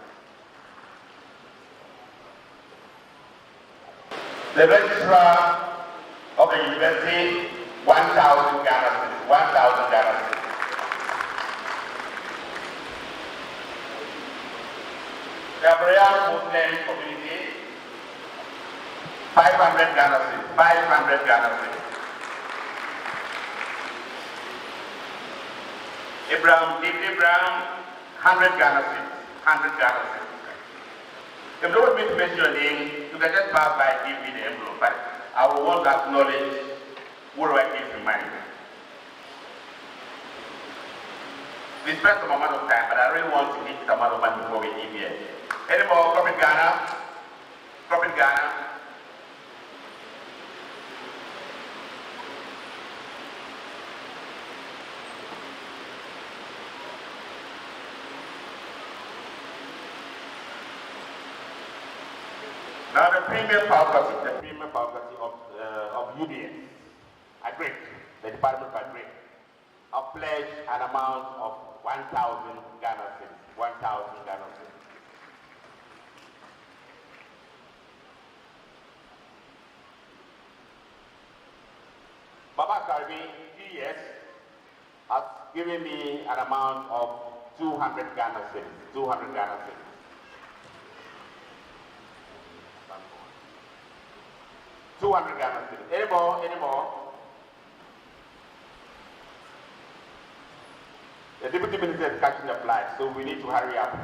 The registrar of the university, 1,000 Ghana cedis, 1,000 Ghana cedis. The Aboriginal Muslim community, 500 Ghana cedis, 500 Ghana cedis. Abraham, 100 Ghana cedis, 100 Ghana cedis. If you want me to mention your name, you can just pass by and give me the envelope, but I will want to acknowledge who I give you money. We spent some amount of time, but I really want to hit some amount of money before we leave here. Any more? Corporate Ghana? Corporate Ghana? Now the premium faculty of UBS, agreed, the department agreed, have pledged an amount of 1,000 Ghana cedis, 1,000 Ghana cedis. Baba Karbi, GS, has given me an amount of 200 Ghana cedis, 200 Ghana cedis. Any more? Any more? The deputy minister is catching the flight, so we need to hurry up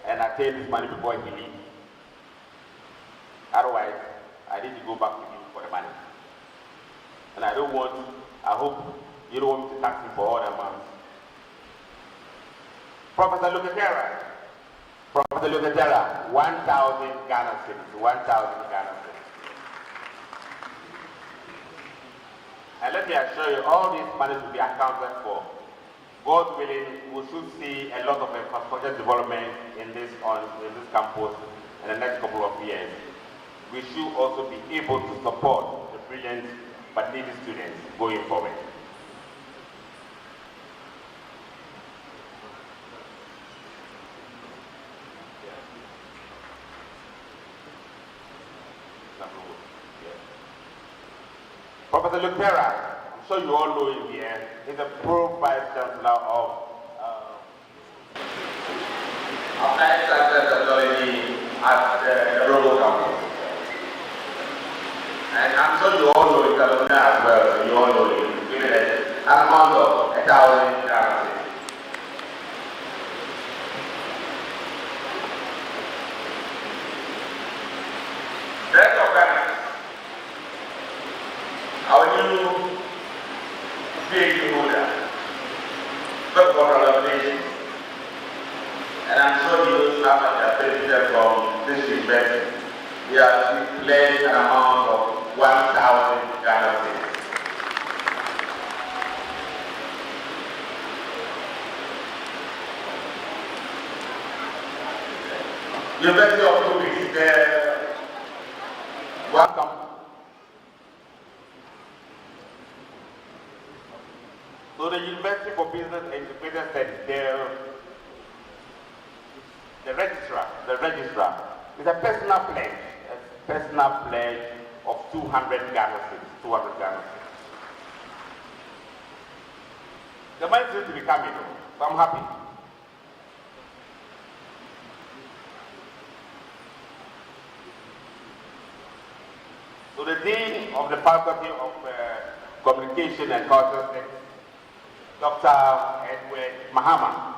and attain this money before he leaves. Otherwise, I need to go back to him for the money. And I hope you don't want me to tax him for all the amounts. Professor Lucatera, 1,000 Ghana cedis, 1,000 Ghana cedis. And let me assure you, all these monies will be accounted for. God willing, we should see a lot of infrastructure development in this campus in the next couple of years. We should also be able to support the brilliant but needy students going forward. No. Professor Lutera, I'm sure you all know him here. He's a pro vice chancellor of Science and Technology at the Robo campus. And I'm sure you all know his alumni as well, so you all know him. Given an amount of 1,000 guarantees. Rest of Ghana, our new PhD holder, got congratulations. And I'm sure you know how much I benefited from this university. We have pledged an amount of 1,000 Ghana cedis. University of Toby, welcome. So the University for Business and Integrated Studies, the registrar is a personal pledge of 200 Ghana cedis, 200 Ghana cedis. The money seems to be coming, so I'm happy. So the Dean of the Faculty of Communication and Cultural Studies, Dr. Edward Mahama,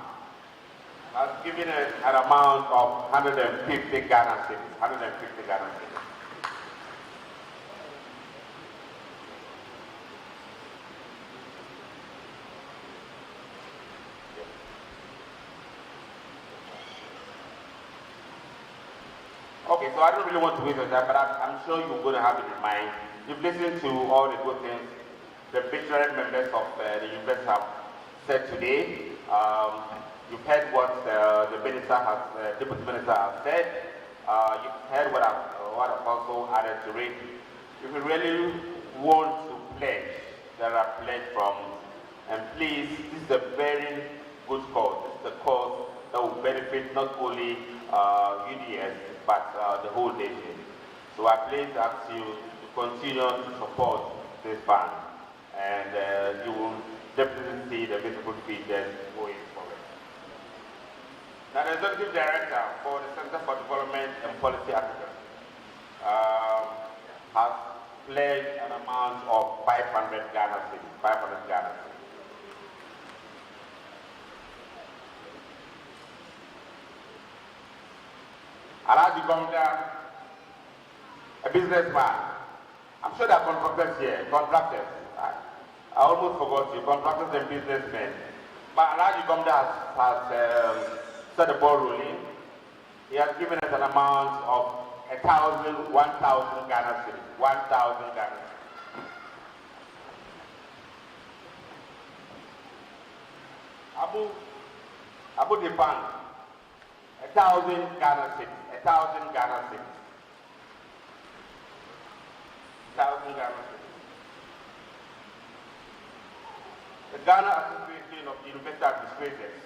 has given us an amount of 150 Ghana cedis, 150 Ghana cedis. Okay, so I don't really want to waste your time, but I'm sure you're going to have it in mind. You've listened to all the good things the veteran members of the university have said today. You've heard what the minister has, deputy minister has said. You've heard what I've also added to it. If you really want to pledge, there are pledge forms. And please, this is a very good cause. This is a cause that will benefit not only UDS, but the whole nation. So I please ask you to continue to support this fund. And you will definitely see the visible features going forward. Now, the Executive Director for the Center for Development and Policy Advocacy has pledged an amount of 500 Ghana cedis, 500 Ghana cedis. Alaji Gomda, a businessman. I'm sure there are contractors here, contractors. I almost forgot you, contractors and businessmen. But Alaji Gomda has set the ball rolling. He has given us an amount of 1,000 Ghana cedis, 1,000 Ghana cedis. Abu Depan, 1,000 Ghana cedis, 1,000 Ghana cedis. 1,000 Ghana cedis. The Ghana Association of University Administrators,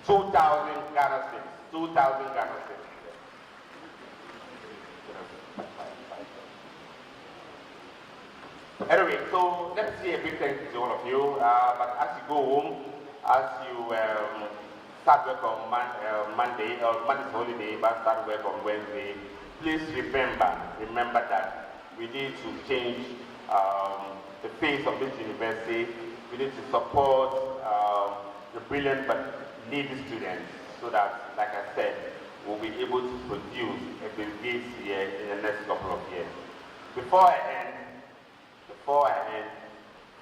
2,000 Ghana cedis, 2,000 Ghana cedis. Anyway, so let's say a big thank you to all of you. But as you go home, as you start work on Monday, or Monday's holiday, but start work on Wednesday, please remember that we need to change the face of this university. We need to support the brilliant but needy students so that, like I said, we'll be able to produce a Bill Gates here in the next couple of years. Before I end,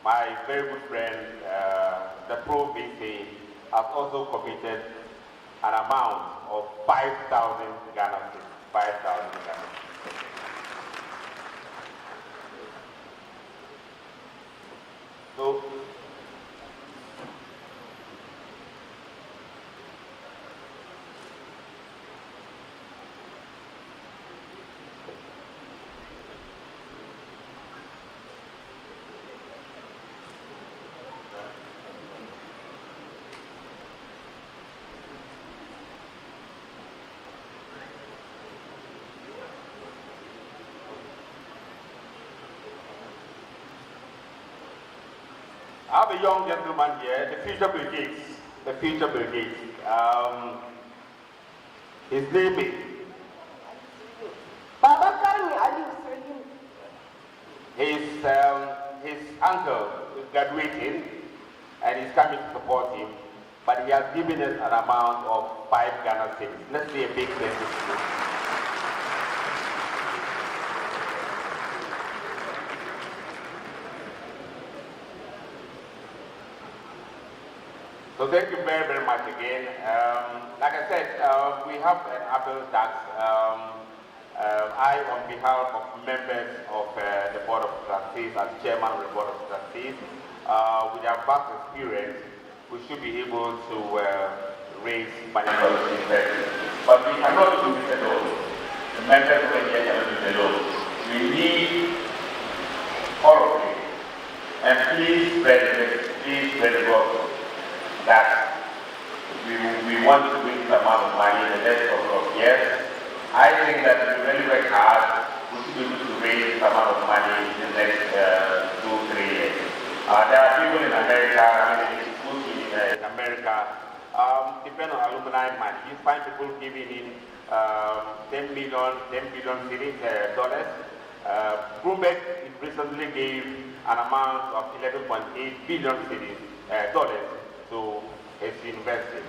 my very good friend, the Pro VC, has also committed an amount of 5,000 Ghana cedis, 5,000 Ghana cedis. So, have a young gentleman here, the future Bill Gates. The future Bill Gates. His name is his uncle is graduating and he's coming to support him, but he has given us an amount of 5 Ghana cedis. Let's say a big thank you to him. So thank you very, very much again. Like I said, we have an appeal tax. I, on behalf of members of the Board of Trustees, as Chairman of the Board of Trustees, with our vast experience, we should be able to raise money for the university. But we cannot do it alone. The members of the year cannot do it alone. We need all of you. And please spread the gospel that we want to win the amount of money in the next couple of years. I think that if we really work hard, we should be able to raise the amount of money in the next 2-3 years. There are people in America, it's good in America, depend on alumni money. You find people giving in $10 billion dollars. Bloomberg recently gave an amount of $11.8 billion dollars to his university.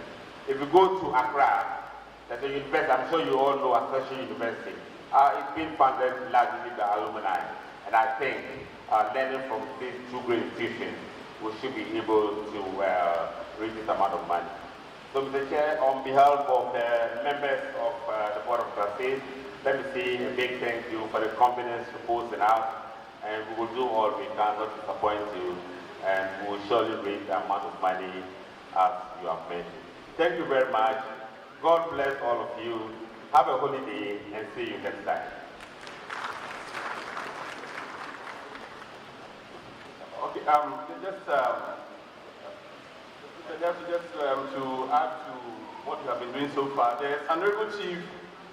If you go to Accra, that's a university, I'm sure you all know Association University. It's been funded largely by alumni. And I think learning from these 2 great institutions, we should be able to raise this amount of money. So Mr. Chair, on behalf of the members of the Board of Trustees, let me say a big thank you for the confidence reposed in us. And we will do all we can not disappoint you. And we will surely raise the amount of money as you have mentioned. Thank you very much. God bless all of you. Have a holy day and see you next time. Okay, just to add to what you have been doing so far, the Honorable Chief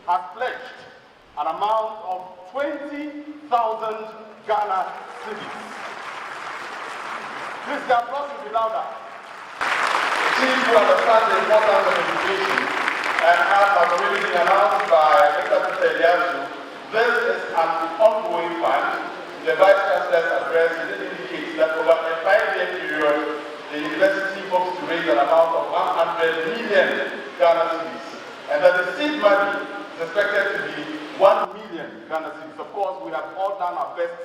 has pledged an amount of 20,000 Ghana cedis. Please, the applause will be louder. Chief, who understands the importance of education, and as has already been announced by Mr. Eliasu, this is an ongoing fund. The Vice Chancellor's address indicates that over a 5-year period, the university hopes to raise an amount of 100 million Ghana cedis, and that the seed money is expected to be 1 million Ghana cedis. Of course, we have all done our best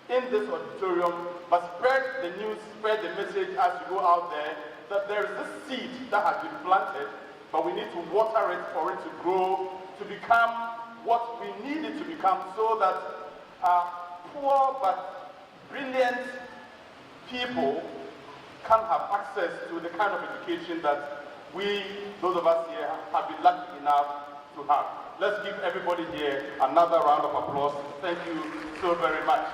in this auditorium, but spread the news, spread the message as you go out there that there is this seed that has been planted, but we need to water it for it to grow, to become what we need it to become, so that poor but brilliant people can have access to the kind of education that we, those of us here, have been lucky enough to have. Let's give everybody here another round of applause. Thank you so very much.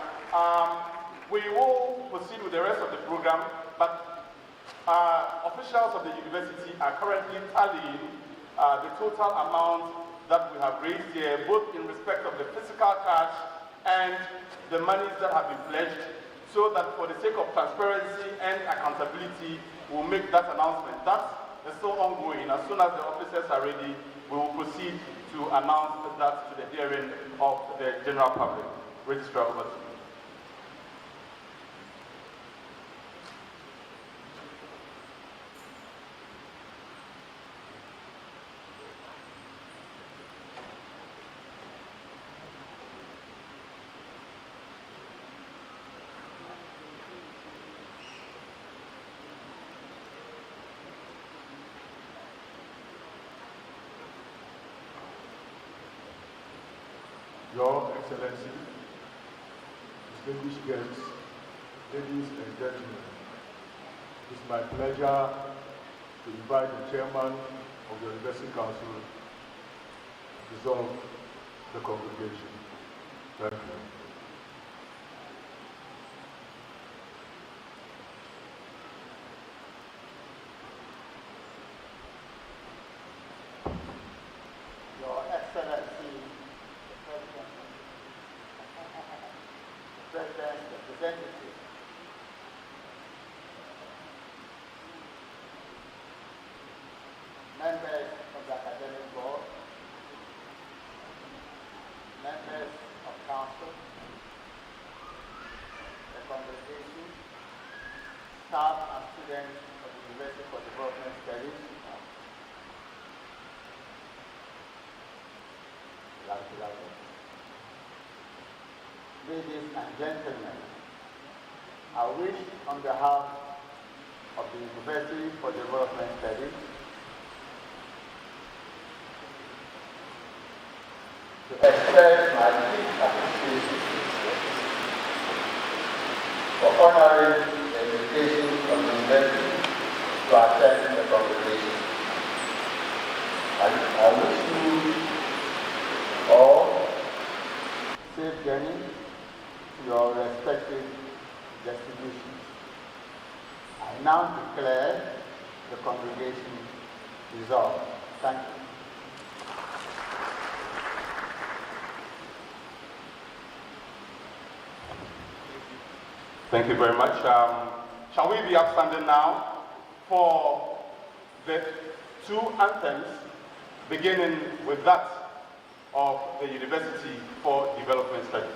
We will proceed with the rest of the program, but officials of the university are currently tallying the total amount that we have raised here, both in respect of the physical cash and the monies that have been pledged, so that for the sake of transparency and accountability, we'll make that announcement. That is still ongoing. As soon as the officers are ready, we will proceed to announce that to the hearing of the general public. Registrar, over to you. Your Excellency, distinguished guests, ladies and gentlemen, it's my pleasure to invite the Chairman of the University Council to dissolve the congregation. Thank you. Your Excellency, President, representative, members of the academic board, members of council, the congregation, staff and students of the University for Development Studies, ladies and gentlemen, I wish on behalf of the University for Development Studies to express my deep appreciation for honoring the invitation from the University to attend the congregation. I wish you all safe journey to your respective destinations. I now declare the congregation dissolved. Thank you. Thank you very much. Shall we be upstanding now for the two anthems, beginning with that of the University for Development Studies.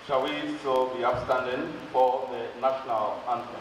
Shall we so be upstanding for the national anthem?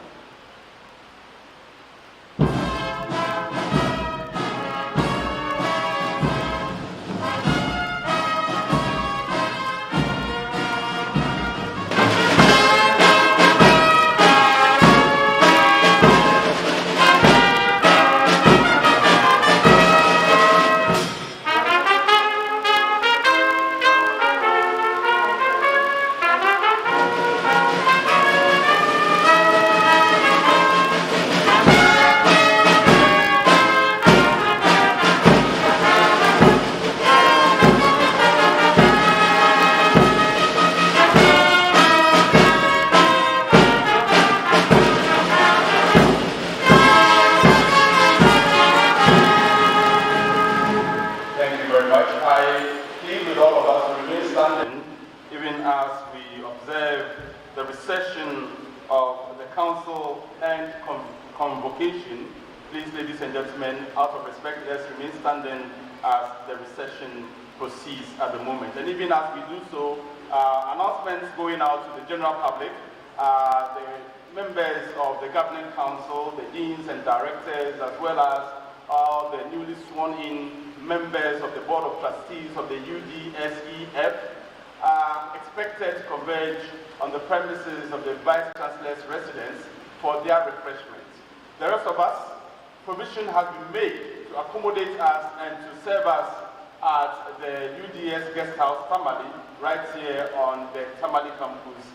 Even as we observe the recession of the council and convocation, please, ladies and gentlemen, out of respect, let's remain standing as the recession proceeds at the moment. And even as we do so, announcements going out to the general public, the members of the governing council, the deans and directors, as well as all the newly sworn in members of the board of trustees of the UDSEF, are expected to converge on the premises of the Vice Chancellor's residence for their refreshment. The rest of us, provision has been made to accommodate us and to serve us at the UDS guest house Tamale, right here on the Tamale campus,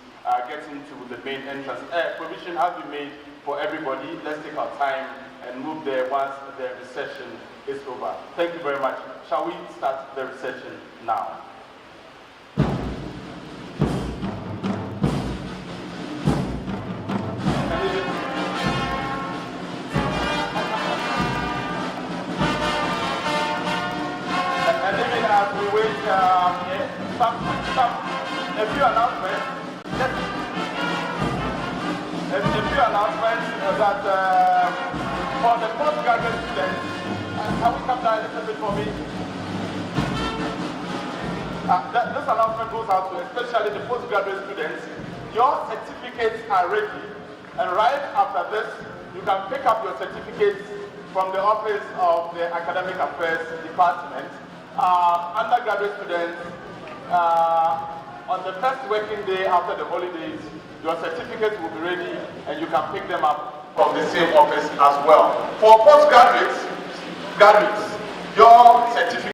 getting to the main entrance. Provision has been made for everybody. Let's take our time and move there once the recession is over. Thank you very much. Shall we start the recession now? a few announcements. A few announcements that for the postgraduate students, can we come down a little bit for me? This announcement goes out to especially the postgraduate students. Your certificates are ready, and right after this, you can pick up your certificates from the office of the Academic Affairs Department. Undergraduate students, on the first working day after the holidays, your certificates will be ready and you can pick them up from the same office as well. For postgraduates, your certificate